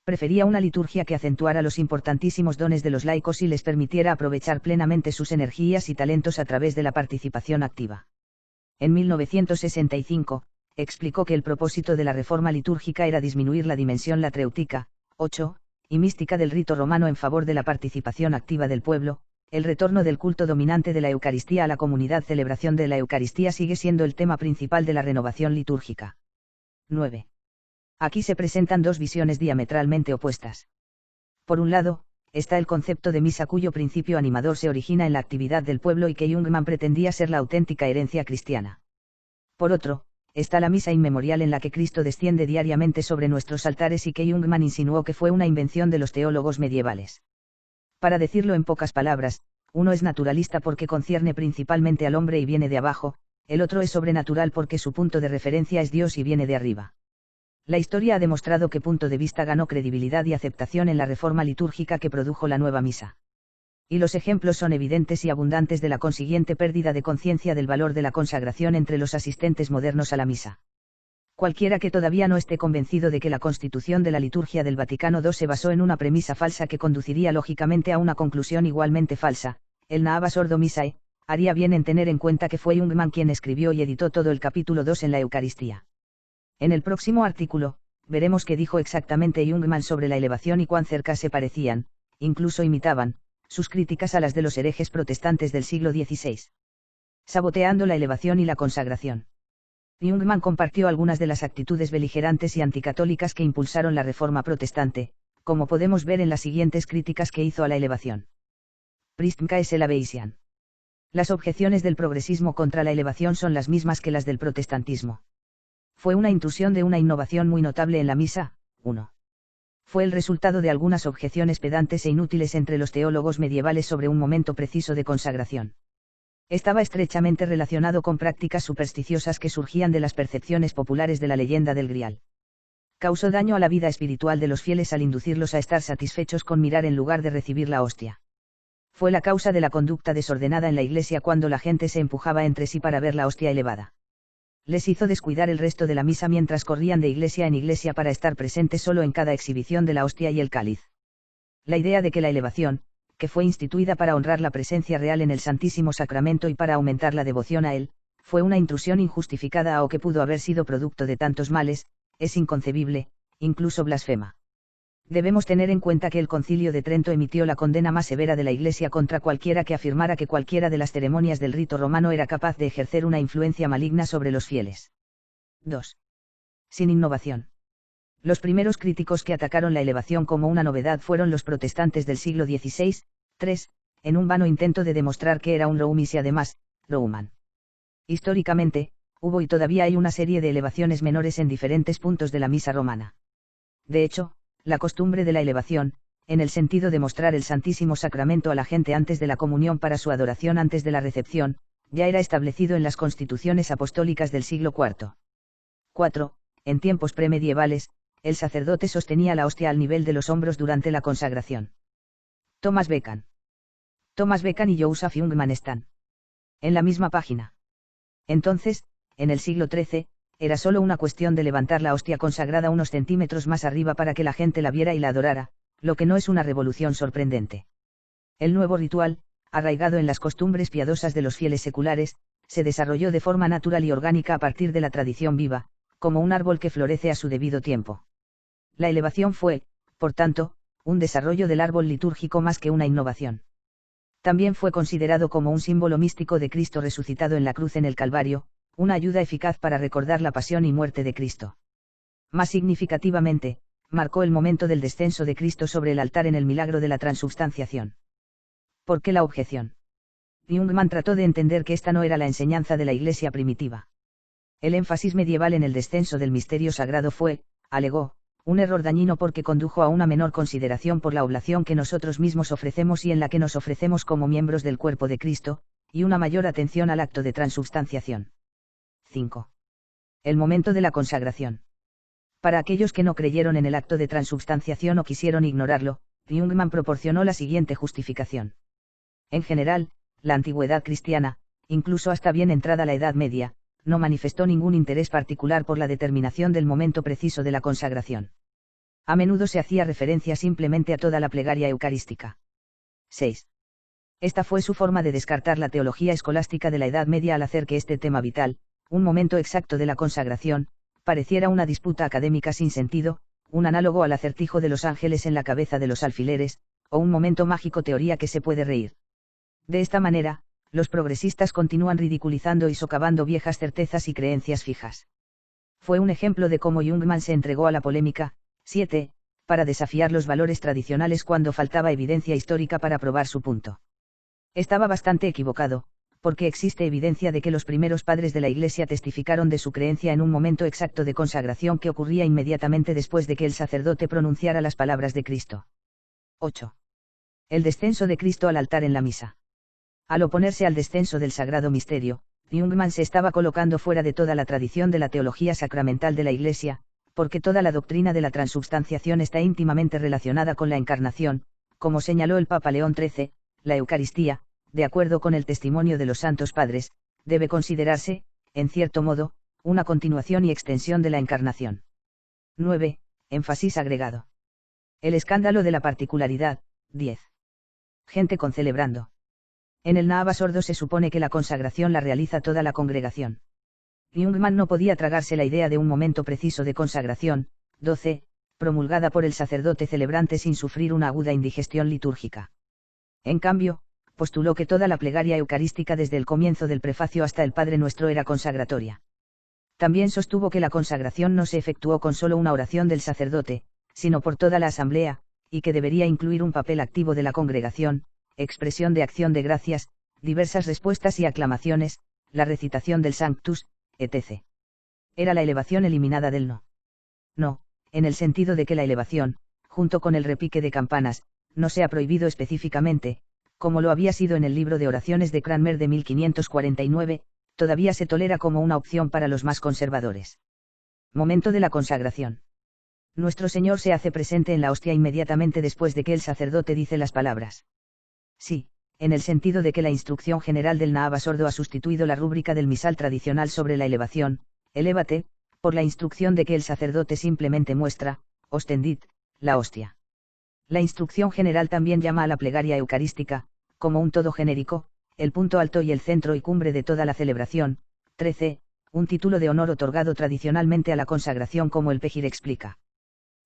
Speaker 1: Prefería una liturgia que acentuara los importantísimos dones de los laicos y les permitiera aprovechar plenamente sus energías y talentos a través de la participación activa. En 1965, explicó que el propósito de la reforma litúrgica era disminuir la dimensión latréutica, 8, y mística del rito romano en favor de la participación activa del pueblo. El retorno del culto dominante de la Eucaristía a la comunidad. Celebración de la Eucaristía sigue siendo el tema principal de la renovación litúrgica. 9. Aquí se presentan dos visiones diametralmente opuestas. Por un lado, está el concepto de misa cuyo principio animador se origina en la actividad del pueblo y que Jungmann pretendía ser la auténtica herencia cristiana. Por otro, está la misa inmemorial en la que Cristo desciende diariamente sobre nuestros altares y que Jungmann insinuó que fue una invención de los teólogos medievales. Para decirlo en pocas palabras, uno es naturalista porque concierne principalmente al hombre y viene de abajo, el otro es sobrenatural porque su punto de referencia es Dios y viene de arriba. La historia ha demostrado que punto de vista ganó credibilidad y aceptación en la reforma litúrgica que produjo la nueva misa. Y los ejemplos son evidentes y abundantes de la consiguiente pérdida de conciencia del valor de la consagración entre los asistentes modernos a la misa. Cualquiera que todavía no esté convencido de que la constitución de la liturgia del Vaticano II se basó en una premisa falsa que conduciría lógicamente a una conclusión igualmente falsa, el Naava sordo Misae, haría bien en tener en cuenta que fue Jungmann quien escribió y editó todo el capítulo 2 en la Eucaristía. En el próximo artículo, veremos qué dijo exactamente Jungmann sobre la elevación y cuán cerca se parecían, incluso imitaban, sus críticas a las de los herejes protestantes del siglo XVI. Saboteando la elevación y la consagración. Jungmann compartió algunas de las actitudes beligerantes y anticatólicas que impulsaron la reforma protestante, como podemos ver en las siguientes críticas que hizo a la elevación. Pristka es la Beisian. Las objeciones del progresismo contra la elevación son las mismas que las del protestantismo. Fue una intrusión de una innovación muy notable en la misa. 1. Fue el resultado de algunas objeciones pedantes e inútiles entre los teólogos medievales sobre un momento preciso de consagración. Estaba estrechamente relacionado con prácticas supersticiosas que surgían de las percepciones populares de la leyenda del Grial. Causó daño a la vida espiritual de los fieles al inducirlos a estar satisfechos con mirar en lugar de recibir la hostia. Fue la causa de la conducta desordenada en la iglesia cuando la gente se empujaba entre sí para ver la hostia elevada. Les hizo descuidar el resto de la misa mientras corrían de iglesia en iglesia para estar presentes solo en cada exhibición de la hostia y el cáliz. La idea de que la elevación, que fue instituida para honrar la presencia real en el Santísimo Sacramento y para aumentar la devoción a él, fue una intrusión injustificada o que pudo haber sido producto de tantos males, es inconcebible, incluso blasfema. Debemos tener en cuenta que el Concilio de Trento emitió la condena más severa de la Iglesia contra cualquiera que afirmara que cualquiera de las ceremonias del rito romano era capaz de ejercer una influencia maligna sobre los fieles. 2. Sin innovación. Los primeros críticos que atacaron la elevación como una novedad fueron los protestantes del siglo XVI, 3, en un vano intento de demostrar que era un roumis y además, rouman. Históricamente, hubo y todavía hay una serie de elevaciones menores en diferentes puntos de la misa romana. De hecho, la costumbre de la elevación, en el sentido de mostrar el Santísimo Sacramento a la gente antes de la comunión para su adoración antes de la recepción, ya era establecido en las constituciones apostólicas del siglo IV. 4. En tiempos premedievales, el sacerdote sostenía la hostia al nivel de los hombros durante la consagración. Thomas Becan. Thomas Becan y Joseph Jungmann están en la misma página. Entonces, en el siglo XIII, era solo una cuestión de levantar la hostia consagrada unos centímetros más arriba para que la gente la viera y la adorara, lo que no es una revolución sorprendente. El nuevo ritual, arraigado en las costumbres piadosas de los fieles seculares, se desarrolló de forma natural y orgánica a partir de la tradición viva, como un árbol que florece a su debido tiempo. La elevación fue, por tanto, un desarrollo del árbol litúrgico más que una innovación. También fue considerado como un símbolo místico de Cristo resucitado en la cruz en el Calvario, una ayuda eficaz para recordar la pasión y muerte de Cristo. Más significativamente, marcó el momento del descenso de Cristo sobre el altar en el milagro de la transubstanciación. ¿Por qué la objeción? Jungmann trató de entender que esta no era la enseñanza de la Iglesia primitiva. El énfasis medieval en el descenso del misterio sagrado fue, alegó, un error dañino porque condujo a una menor consideración por la oblación que nosotros mismos ofrecemos y en la que nos ofrecemos como miembros del cuerpo de Cristo, y una mayor atención al acto de transubstanciación. 5. El momento de la consagración. Para aquellos que no creyeron en el acto de transubstanciación o quisieron ignorarlo, Jungmann proporcionó la siguiente justificación. En general, la antigüedad cristiana, incluso hasta bien entrada la Edad Media, no manifestó ningún interés particular por la determinación del momento preciso de la consagración. A menudo se hacía referencia simplemente a toda la plegaria eucarística. 6. Esta fue su forma de descartar la teología escolástica de la Edad Media al hacer que este tema vital, un momento exacto de la consagración, pareciera una disputa académica sin sentido, un análogo al acertijo de los ángeles en la cabeza de los alfileres, o un momento mágico teoría que se puede reír. De esta manera, los progresistas continúan ridiculizando y socavando viejas certezas y creencias fijas. Fue un ejemplo de cómo Jungmann se entregó a la polémica. 7. Para desafiar los valores tradicionales cuando faltaba evidencia histórica para probar su punto. Estaba bastante equivocado, porque existe evidencia de que los primeros padres de la Iglesia testificaron de su creencia en un momento exacto de consagración que ocurría inmediatamente después de que el sacerdote pronunciara las palabras de Cristo. 8. El descenso de Cristo al altar en la misa. Al oponerse al descenso del sagrado misterio, Jungmann se estaba colocando fuera de toda la tradición de la teología sacramental de la Iglesia, porque toda la doctrina de la transubstanciación está íntimamente relacionada con la encarnación, como señaló el Papa León XIII, la Eucaristía, de acuerdo con el testimonio de los Santos Padres, debe considerarse, en cierto modo, una continuación y extensión de la encarnación. 9. Énfasis agregado. El escándalo de la particularidad. 10. Gente concelebrando. En el Nava Sordo se supone que la consagración la realiza toda la congregación. Jungmann no podía tragarse la idea de un momento preciso de consagración. 12. Promulgada por el sacerdote celebrante sin sufrir una aguda indigestión litúrgica. En cambio, postuló que toda la plegaria eucarística desde el comienzo del prefacio hasta el Padre Nuestro era consagratoria. También sostuvo que la consagración no se efectuó con solo una oración del sacerdote, sino por toda la asamblea, y que debería incluir un papel activo de la congregación, expresión de acción de gracias, diversas respuestas y aclamaciones, la recitación del Sanctus, etc. Era la elevación eliminada del no. No, en el sentido de que la elevación, junto con el repique de campanas, no se ha prohibido específicamente, como lo había sido en el libro de oraciones de Cranmer de 1549, todavía se tolera como una opción para los más conservadores. Momento de la consagración. Nuestro Señor se hace presente en la hostia inmediatamente después de que el sacerdote dice las palabras. Sí, en el sentido de que la instrucción general del Naava sordo ha sustituido la rúbrica del misal tradicional sobre la elevación, elévate, por la instrucción de que el sacerdote simplemente muestra, ostendid, la hostia. La instrucción general también llama a la plegaria eucarística, como un todo genérico, el punto alto y el centro y cumbre de toda la celebración. 13. Un título de honor otorgado tradicionalmente a la consagración, como el Pejir explica.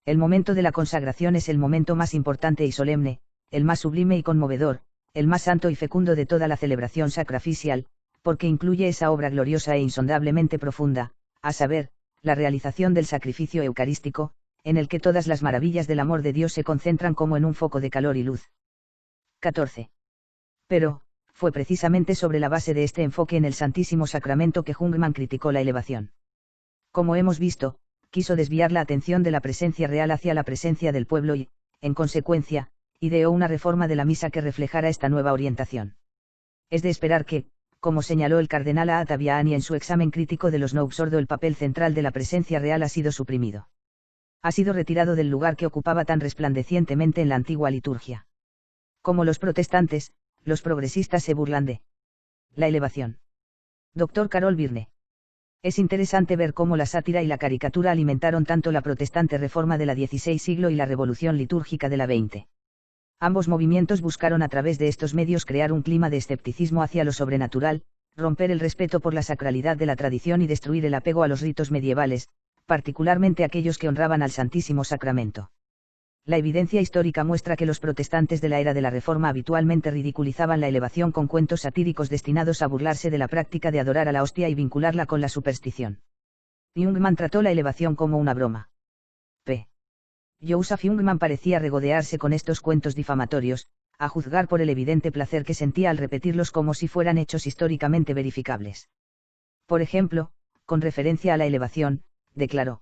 Speaker 1: El momento de la consagración es el momento más importante y solemne, el más sublime y conmovedor, el más santo y fecundo de toda la celebración sacrificial, porque incluye esa obra gloriosa e insondablemente profunda, a saber, la realización del sacrificio eucarístico, en el que todas las maravillas del amor de Dios se concentran como en un foco de calor y luz. 14. Pero, fue precisamente sobre la base de este enfoque en el Santísimo Sacramento que Jungmann criticó la elevación. Como hemos visto, quiso desviar la atención de la presencia real hacia la presencia del pueblo y, en consecuencia, ideó una reforma de la misa que reflejara esta nueva orientación. Es de esperar que, como señaló el cardenal Ataviani en su examen crítico de los Noux sordo, el papel central de la presencia real ha sido suprimido. Ha sido retirado del lugar que ocupaba tan resplandecientemente en la antigua liturgia. Como los protestantes, los progresistas se burlan de la elevación. Dr. Carol Byrne. Es interesante ver cómo la sátira y la caricatura alimentaron tanto la protestante reforma de la XVI siglo y la revolución litúrgica de la XX. Ambos movimientos buscaron a través de estos medios crear un clima de escepticismo hacia lo sobrenatural, romper el respeto por la sacralidad de la tradición y destruir el apego a los ritos medievales, particularmente aquellos que honraban al Santísimo Sacramento. La evidencia histórica muestra que los protestantes de la era de la Reforma habitualmente ridiculizaban la elevación con cuentos satíricos destinados a burlarse de la práctica de adorar a la hostia y vincularla con la superstición. Jungmann trató la elevación como una broma. P. Joseph Jungmann parecía regodearse con estos cuentos difamatorios, a juzgar por el evidente placer que sentía al repetirlos como si fueran hechos históricamente verificables. Por ejemplo, con referencia a la elevación, declaró: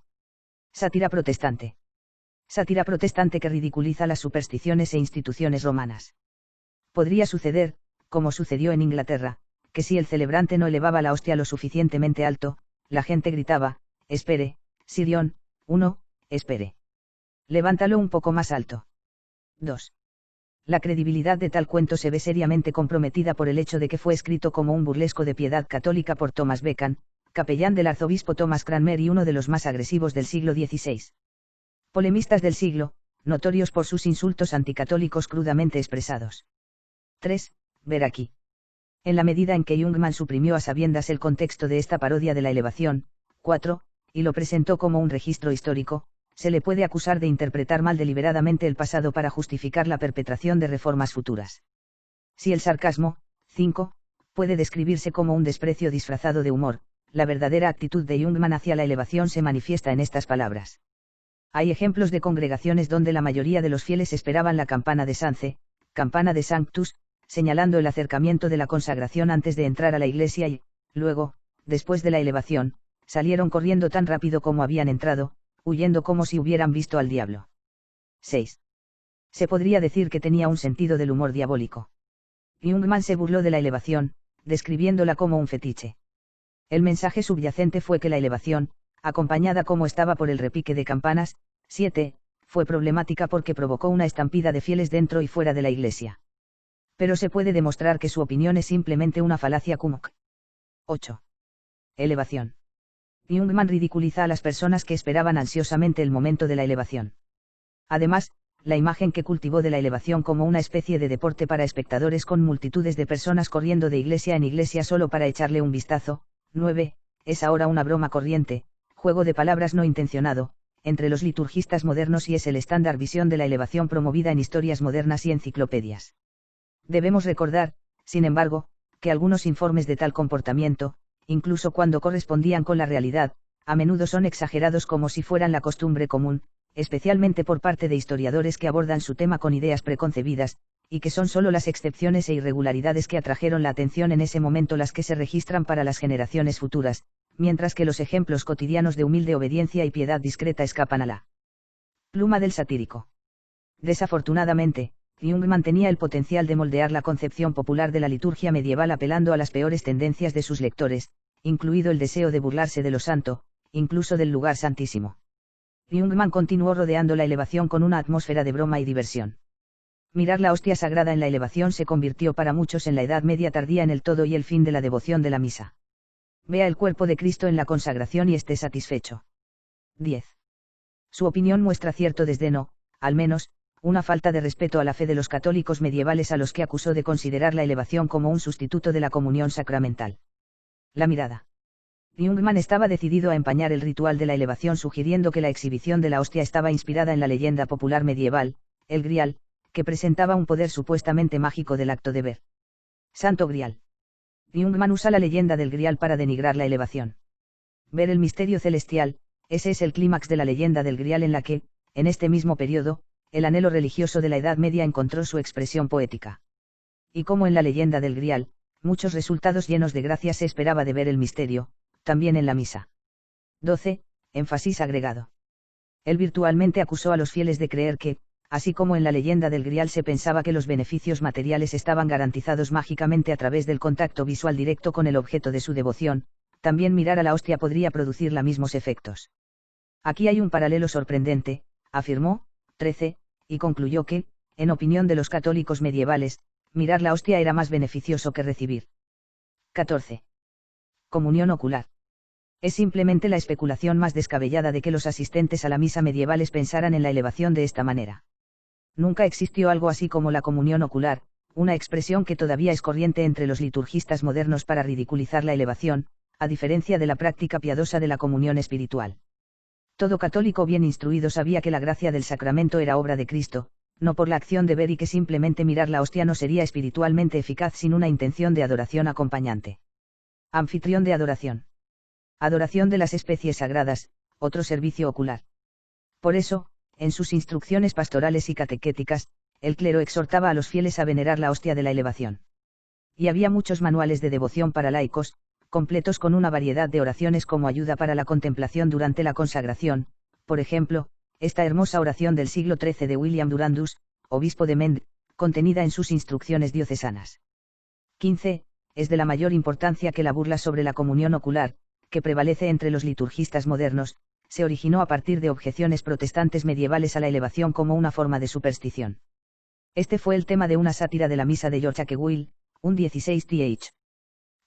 Speaker 1: sátira protestante. Sátira protestante que ridiculiza las supersticiones e instituciones romanas. Podría suceder, como sucedió en Inglaterra, que si el celebrante no elevaba la hostia lo suficientemente alto, la gente gritaba: espere, Sirion, 1, espere. Levántalo un poco más alto. 2. La credibilidad de tal cuento se ve seriamente comprometida por el hecho de que fue escrito como un burlesco de piedad católica por Thomas Becan, capellán del arzobispo Thomas Cranmer y uno de los más agresivos del siglo XVI. Polemistas del siglo, notorios por sus insultos anticatólicos crudamente expresados. 3. Ver aquí. En la medida en que Jungmann suprimió a sabiendas el contexto de esta parodia de la elevación, 4, y lo presentó como un registro histórico, se le puede acusar de interpretar mal deliberadamente el pasado para justificar la perpetración de reformas futuras. Si el sarcasmo, 5, puede describirse como un desprecio disfrazado de humor, la verdadera actitud de Jungmann hacia la elevación se manifiesta en estas palabras. Hay ejemplos de congregaciones donde la mayoría de los fieles esperaban la campana de Sance, campana de Sanctus, señalando el acercamiento de la consagración antes de entrar a la iglesia y, luego, después de la elevación, salieron corriendo tan rápido como habían entrado, huyendo como si hubieran visto al diablo. 6. Se podría decir que tenía un sentido del humor diabólico. Jungmann se burló de la elevación, describiéndola como un fetiche. El mensaje subyacente fue que la elevación, acompañada como estaba por el repique de campanas, 7, fue problemática porque provocó una estampida de fieles dentro y fuera de la iglesia. Pero se puede demostrar que su opinión es simplemente una falacia Kumok. 8. Elevación. Jungmann ridiculiza a las personas que esperaban ansiosamente el momento de la elevación. Además, la imagen que cultivó de la elevación como una especie de deporte para espectadores con multitudes de personas corriendo de iglesia en iglesia solo para echarle un vistazo, 9, es ahora una broma corriente, juego de palabras no intencionado, entre los liturgistas modernos y es el estándar visión de la elevación promovida en historias modernas y enciclopedias. Debemos recordar, sin embargo, que algunos informes de tal comportamiento, incluso cuando correspondían con la realidad, a menudo son exagerados como si fueran la costumbre común, especialmente por parte de historiadores que abordan su tema con ideas preconcebidas, y que son solo las excepciones e irregularidades que atrajeron la atención en ese momento las que se registran para las generaciones futuras, mientras que los ejemplos cotidianos de humilde obediencia y piedad discreta escapan a la pluma del satírico. Desafortunadamente, Jung mantenía el potencial de moldear la concepción popular de la liturgia medieval apelando a las peores tendencias de sus lectores, incluido el deseo de burlarse de lo santo, incluso del lugar santísimo. Jungmann continuó rodeando la elevación con una atmósfera de broma y diversión. Mirar la hostia sagrada en la elevación se convirtió para muchos en la Edad Media tardía en el todo y el fin de la devoción de la misa. Vea el cuerpo de Cristo en la consagración y esté satisfecho. 10. Su opinión muestra cierto desdén, al menos, una falta de respeto a la fe de los católicos medievales a los que acusó de considerar la elevación como un sustituto de la comunión sacramental. La mirada. Jungmann estaba decidido a empañar el ritual de la elevación sugiriendo que la exhibición de la hostia estaba inspirada en la leyenda popular medieval, el Grial, que presentaba un poder supuestamente mágico del acto de ver. Santo Grial. Jungmann usa la leyenda del Grial para denigrar la elevación. Ver el misterio celestial, ese es el clímax de la leyenda del Grial en la que, en este mismo periodo, el anhelo religioso de la Edad Media encontró su expresión poética. Y como en la leyenda del Grial, muchos resultados llenos de gracia se esperaba de ver el misterio, también en la misa. 12. Énfasis agregado. Él virtualmente acusó a los fieles de creer que, así como en la leyenda del Grial se pensaba que los beneficios materiales estaban garantizados mágicamente a través del contacto visual directo con el objeto de su devoción, también mirar a la hostia podría producir los mismos efectos. Aquí hay un paralelo sorprendente, afirmó, 13, y concluyó que, en opinión de los católicos medievales, mirar la hostia era más beneficioso que recibir. 14. Comunión ocular. Es simplemente la especulación más descabellada de que los asistentes a la misa medievales pensaran en la elevación de esta manera. Nunca existió algo así como la comunión ocular, una expresión que todavía es corriente entre los liturgistas modernos para ridiculizar la elevación, a diferencia de la práctica piadosa de la comunión espiritual. Todo católico bien instruido sabía que la gracia del sacramento era obra de Cristo, no por la acción de ver y que simplemente mirar la hostia no sería espiritualmente eficaz sin una intención de adoración acompañante. Anfitrión de adoración. Adoración de las especies sagradas, otro servicio ocular. Por eso, en sus instrucciones pastorales y catequéticas, el clero exhortaba a los fieles a venerar la hostia de la elevación. Y había muchos manuales de devoción para laicos, completos con una variedad de oraciones como ayuda para la contemplación durante la consagración, por ejemplo, esta hermosa oración del siglo XIII de William Durandus, obispo de Mende, contenida en sus instrucciones diocesanas. 15. Es de la mayor importancia que la burla sobre la comunión ocular, que prevalece entre los liturgistas modernos, se originó a partir de objeciones protestantes medievales a la elevación como una forma de superstición. Este fue el tema de una sátira de la misa de George Ackewell, un 16th.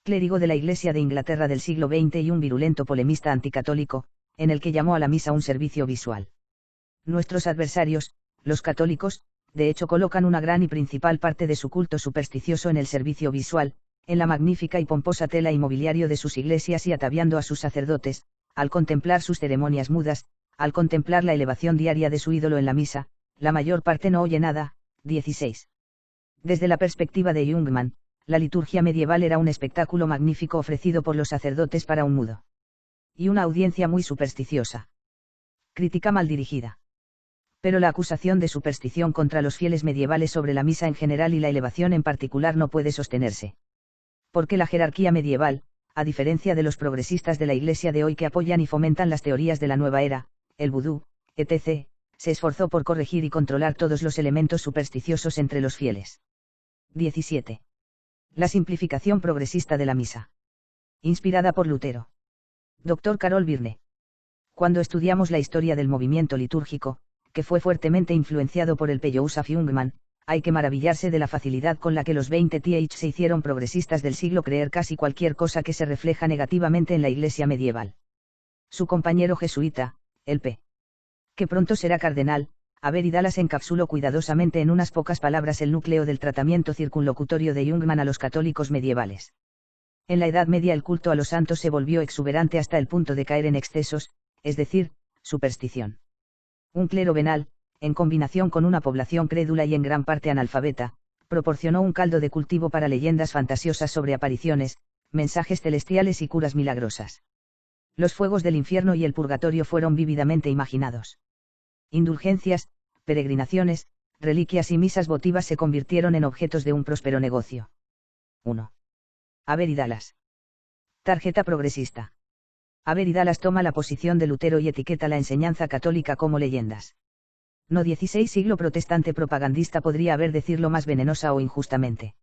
Speaker 1: Clérigo de la Iglesia de Inglaterra del siglo XX y un virulento polemista anticatólico, en el que llamó a la misa un servicio visual. Nuestros adversarios, los católicos, de hecho colocan una gran y principal parte de su culto supersticioso en el servicio visual, en la magnífica y pomposa tela y mobiliario de sus iglesias y ataviando a sus sacerdotes, al contemplar sus ceremonias mudas, al contemplar la elevación diaria de su ídolo en la misa, la mayor parte no oye nada. 16. Desde la perspectiva de Jungmann, la liturgia medieval era un espectáculo magnífico ofrecido por los sacerdotes para un mudo. Y una audiencia muy supersticiosa. Crítica mal dirigida. Pero la acusación de superstición contra los fieles medievales sobre la misa en general y la elevación en particular no puede sostenerse. Porque la jerarquía medieval, a diferencia de los progresistas de la Iglesia de hoy que apoyan y fomentan las teorías de la nueva era, el vudú, etc., se esforzó por corregir y controlar todos los elementos supersticiosos entre los fieles. 17. La simplificación progresista de la misa. Inspirada por Lutero. Dr. Carol Birne. Cuando estudiamos la historia del movimiento litúrgico, que fue fuertemente influenciado por el Joseph Jungmann, hay que maravillarse de la facilidad con la que los 20th se hicieron progresistas del siglo creer casi cualquier cosa que se refleja negativamente en la Iglesia medieval. Su compañero jesuita, el P. que pronto será cardenal, Avery Dallas encapsuló cuidadosamente en unas pocas palabras el núcleo del tratamiento circunlocutorio de Jungmann a los católicos medievales. En la Edad Media el culto a los santos se volvió exuberante hasta el punto de caer en excesos, es decir, superstición. Un clero venal, en combinación con una población crédula y en gran parte analfabeta, proporcionó un caldo de cultivo para leyendas fantasiosas sobre apariciones, mensajes celestiales y curas milagrosas. Los fuegos del infierno y el purgatorio fueron vívidamente imaginados. Indulgencias, peregrinaciones, reliquias y misas votivas se convirtieron en objetos de un próspero negocio. 1. Avery Dallas. Tarjeta progresista. Avery Dallas toma la posición de Lutero y etiqueta la enseñanza católica como leyendas. No 16 siglo protestante propagandista podría haber decirlo más venenosa o injustamente.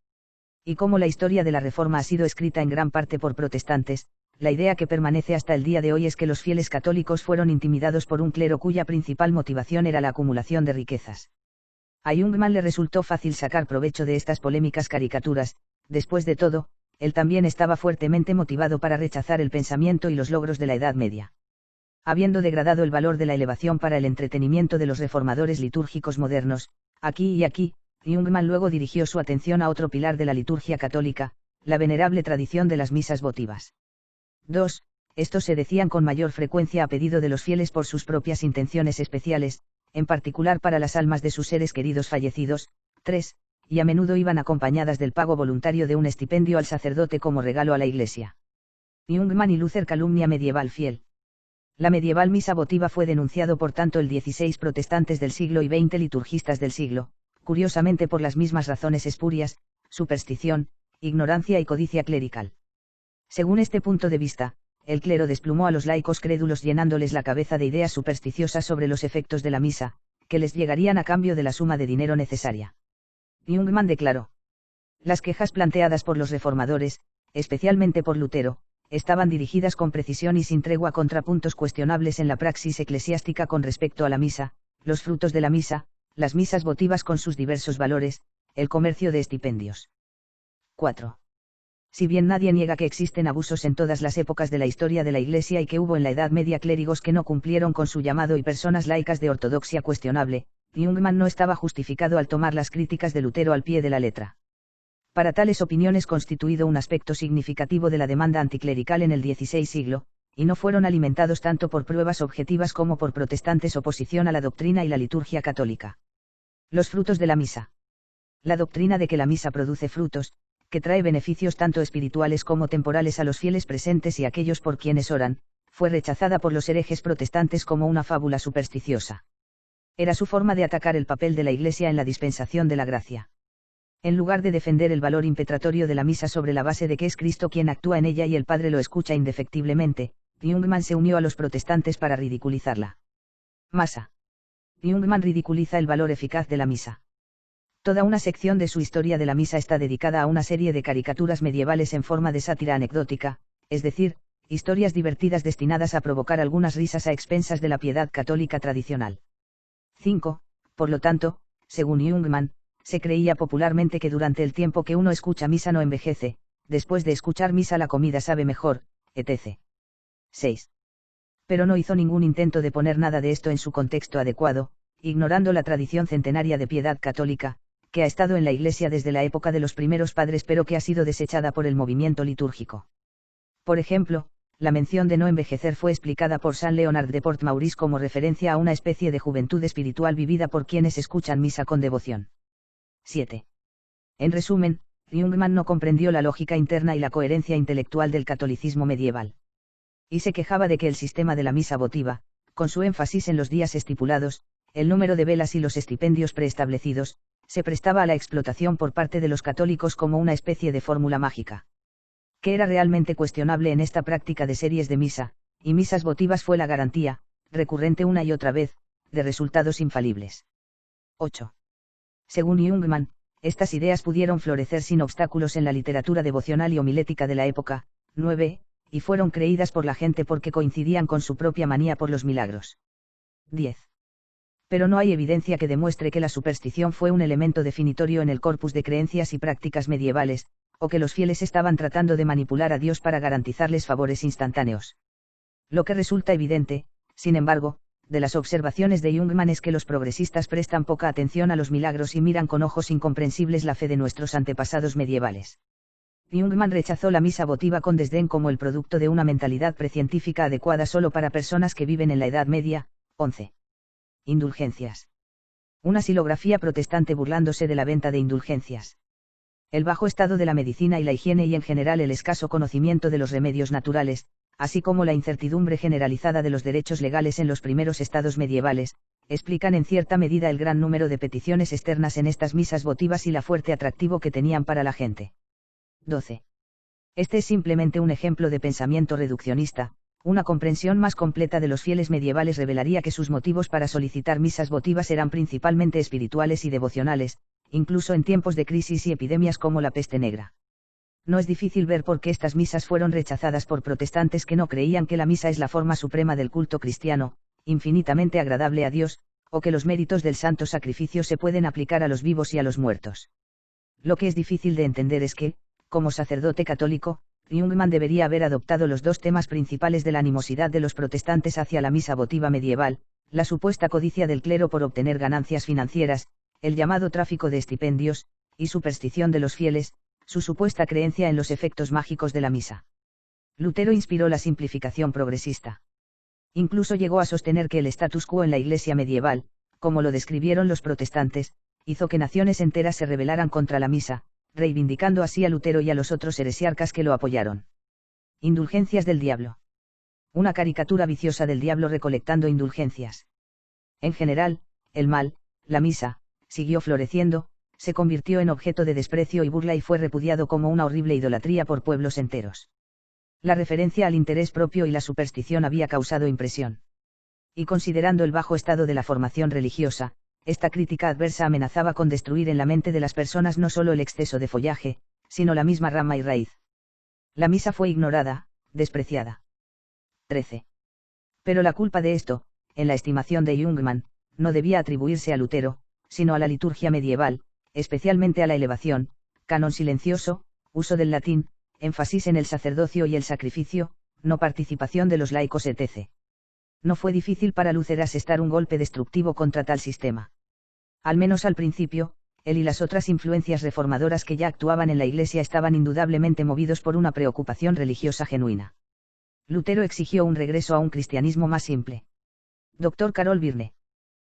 Speaker 1: Y como la historia de la Reforma ha sido escrita en gran parte por protestantes, la idea que permanece hasta el día de hoy es que los fieles católicos fueron intimidados por un clero cuya principal motivación era la acumulación de riquezas. A Jungmann le resultó fácil sacar provecho de estas polémicas caricaturas. Después de todo, él también estaba fuertemente motivado para rechazar el pensamiento y los logros de la Edad Media. Habiendo degradado el valor de la elevación para el entretenimiento de los reformadores litúrgicos modernos, aquí, Jungmann luego dirigió su atención a otro pilar de la liturgia católica, la venerable tradición de las misas votivas. 2. Estos se decían con mayor frecuencia a pedido de los fieles por sus propias intenciones especiales, en particular para las almas de sus seres queridos fallecidos. 3. Y a menudo iban acompañadas del pago voluntario de un estipendio al sacerdote como regalo a la Iglesia. Jungmann y Luther calumnia medieval fiel. La medieval misa votiva fue denunciado por tanto el 16 protestantes del siglo y 20 liturgistas del siglo, curiosamente por las mismas razones espurias, superstición, ignorancia y codicia clerical. Según este punto de vista, el clero desplumó a los laicos crédulos llenándoles la cabeza de ideas supersticiosas sobre los efectos de la misa, que les llegarían a cambio de la suma de dinero necesaria. Jungmann declaró: las quejas planteadas por los reformadores, especialmente por Lutero, estaban dirigidas con precisión y sin tregua contra puntos cuestionables en la praxis eclesiástica con respecto a la misa, los frutos de la misa, las misas votivas con sus diversos valores, el comercio de estipendios. 4. Si bien nadie niega que existen abusos en todas las épocas de la historia de la Iglesia y que hubo en la Edad Media clérigos que no cumplieron con su llamado y personas laicas de ortodoxia cuestionable, Jungmann no estaba justificado al tomar las críticas de Lutero al pie de la letra. Para tales opiniones constituido un aspecto significativo de la demanda anticlerical en el XVI siglo, y no fueron alimentados tanto por pruebas objetivas como por protestantes oposición a la doctrina y la liturgia católica. Los frutos de la misa. La doctrina de que la misa produce frutos, que trae beneficios tanto espirituales como temporales a los fieles presentes y aquellos por quienes oran, fue rechazada por los herejes protestantes como una fábula supersticiosa. Era su forma de atacar el papel de la Iglesia en la dispensación de la gracia. En lugar de defender el valor impetratorio de la misa sobre la base de que es Cristo quien actúa en ella y el Padre lo escucha indefectiblemente, Jungmann se unió a los protestantes para ridiculizarla. Masa. Jungmann ridiculiza el valor eficaz de la misa. Toda una sección de su historia de la misa está dedicada a una serie de caricaturas medievales en forma de sátira anecdótica, es decir, historias divertidas destinadas a provocar algunas risas a expensas de la piedad católica tradicional. 5. Por lo tanto, según Jungmann, se creía popularmente que durante el tiempo que uno escucha misa no envejece, después de escuchar misa la comida sabe mejor, etc. 6. Pero no hizo ningún intento de poner nada de esto en su contexto adecuado, ignorando la tradición centenaria de piedad católica, que ha estado en la Iglesia desde la época de los primeros padres pero que ha sido desechada por el movimiento litúrgico. Por ejemplo, la mención de no envejecer fue explicada por San Leonard de Port Maurice como referencia a una especie de juventud espiritual vivida por quienes escuchan misa con devoción. 7. En resumen, Jungmann no comprendió la lógica interna y la coherencia intelectual del catolicismo medieval. Y se quejaba de que el sistema de la misa votiva, con su énfasis en los días estipulados, el número de velas y los estipendios preestablecidos, se prestaba a la explotación por parte de los católicos como una especie de fórmula mágica. Que era realmente cuestionable en esta práctica de series de misa, y misas votivas fue la garantía, recurrente una y otra vez, de resultados infalibles. 8. Según Jungmann, estas ideas pudieron florecer sin obstáculos en la literatura devocional y homilética de la época. 9. Y fueron creídas por la gente porque coincidían con su propia manía por los milagros. 10. Pero no hay evidencia que demuestre que la superstición fue un elemento definitorio en el corpus de creencias y prácticas medievales, o que los fieles estaban tratando de manipular a Dios para garantizarles favores instantáneos. Lo que resulta evidente, sin embargo, de las observaciones de Jungmann es que los progresistas prestan poca atención a los milagros y miran con ojos incomprensibles la fe de nuestros antepasados medievales. Jungmann rechazó la misa votiva con desdén como el producto de una mentalidad precientífica adecuada solo para personas que viven en la Edad Media. 11. Indulgencias. Una silografía protestante burlándose de la venta de indulgencias. El bajo estado de la medicina y la higiene y en general el escaso conocimiento de los remedios naturales, así como la incertidumbre generalizada de los derechos legales en los primeros estados medievales, explican en cierta medida el gran número de peticiones externas en estas misas votivas y la fuerte atractivo que tenían para la gente. 12. Este es simplemente un ejemplo de pensamiento reduccionista, Una comprensión más completa de los fieles medievales revelaría que sus motivos para solicitar misas votivas eran principalmente espirituales y devocionales, incluso en tiempos de crisis y epidemias como la peste negra. No es difícil ver por qué estas misas fueron rechazadas por protestantes que no creían que la misa es la forma suprema del culto cristiano, infinitamente agradable a Dios, o que los méritos del santo sacrificio se pueden aplicar a los vivos y a los muertos. Lo que es difícil de entender es que, como sacerdote católico, Jungmann debería haber adoptado los dos temas principales de la animosidad de los protestantes hacia la misa votiva medieval, la supuesta codicia del clero por obtener ganancias financieras, el llamado tráfico de estipendios, y superstición de los fieles, su supuesta creencia en los efectos mágicos de la misa. Lutero inspiró la simplificación progresista. Incluso llegó a sostener que el status quo en la Iglesia medieval, como lo describieron los protestantes, hizo que naciones enteras se rebelaran contra la misa, reivindicando así a Lutero y a los otros heresiarcas que lo apoyaron. Indulgencias del diablo. Una caricatura viciosa del diablo recolectando indulgencias. En general, el mal, la misa, siguió floreciendo, se convirtió en objeto de desprecio y burla y fue repudiado como una horrible idolatría por pueblos enteros. La referencia al interés propio y la superstición había causado impresión. Y considerando el bajo estado de la formación religiosa, esta crítica adversa amenazaba con destruir en la mente de las personas no solo el exceso de follaje, sino la misma rama y raíz. La misa fue ignorada, despreciada. 13. Pero la culpa de esto, en la estimación de Jungmann, no debía atribuirse a Lutero, sino a la liturgia medieval, especialmente a la elevación, canon silencioso, uso del latín, énfasis en el sacerdocio y el sacrificio, no participación de los laicos etc. No fue difícil para Lutero asestar un golpe destructivo contra tal sistema. Al menos al principio, él y las otras influencias reformadoras que ya actuaban en la Iglesia estaban indudablemente movidos por una preocupación religiosa genuina. Lutero exigió un regreso a un cristianismo más simple. Dr. Carol Birne.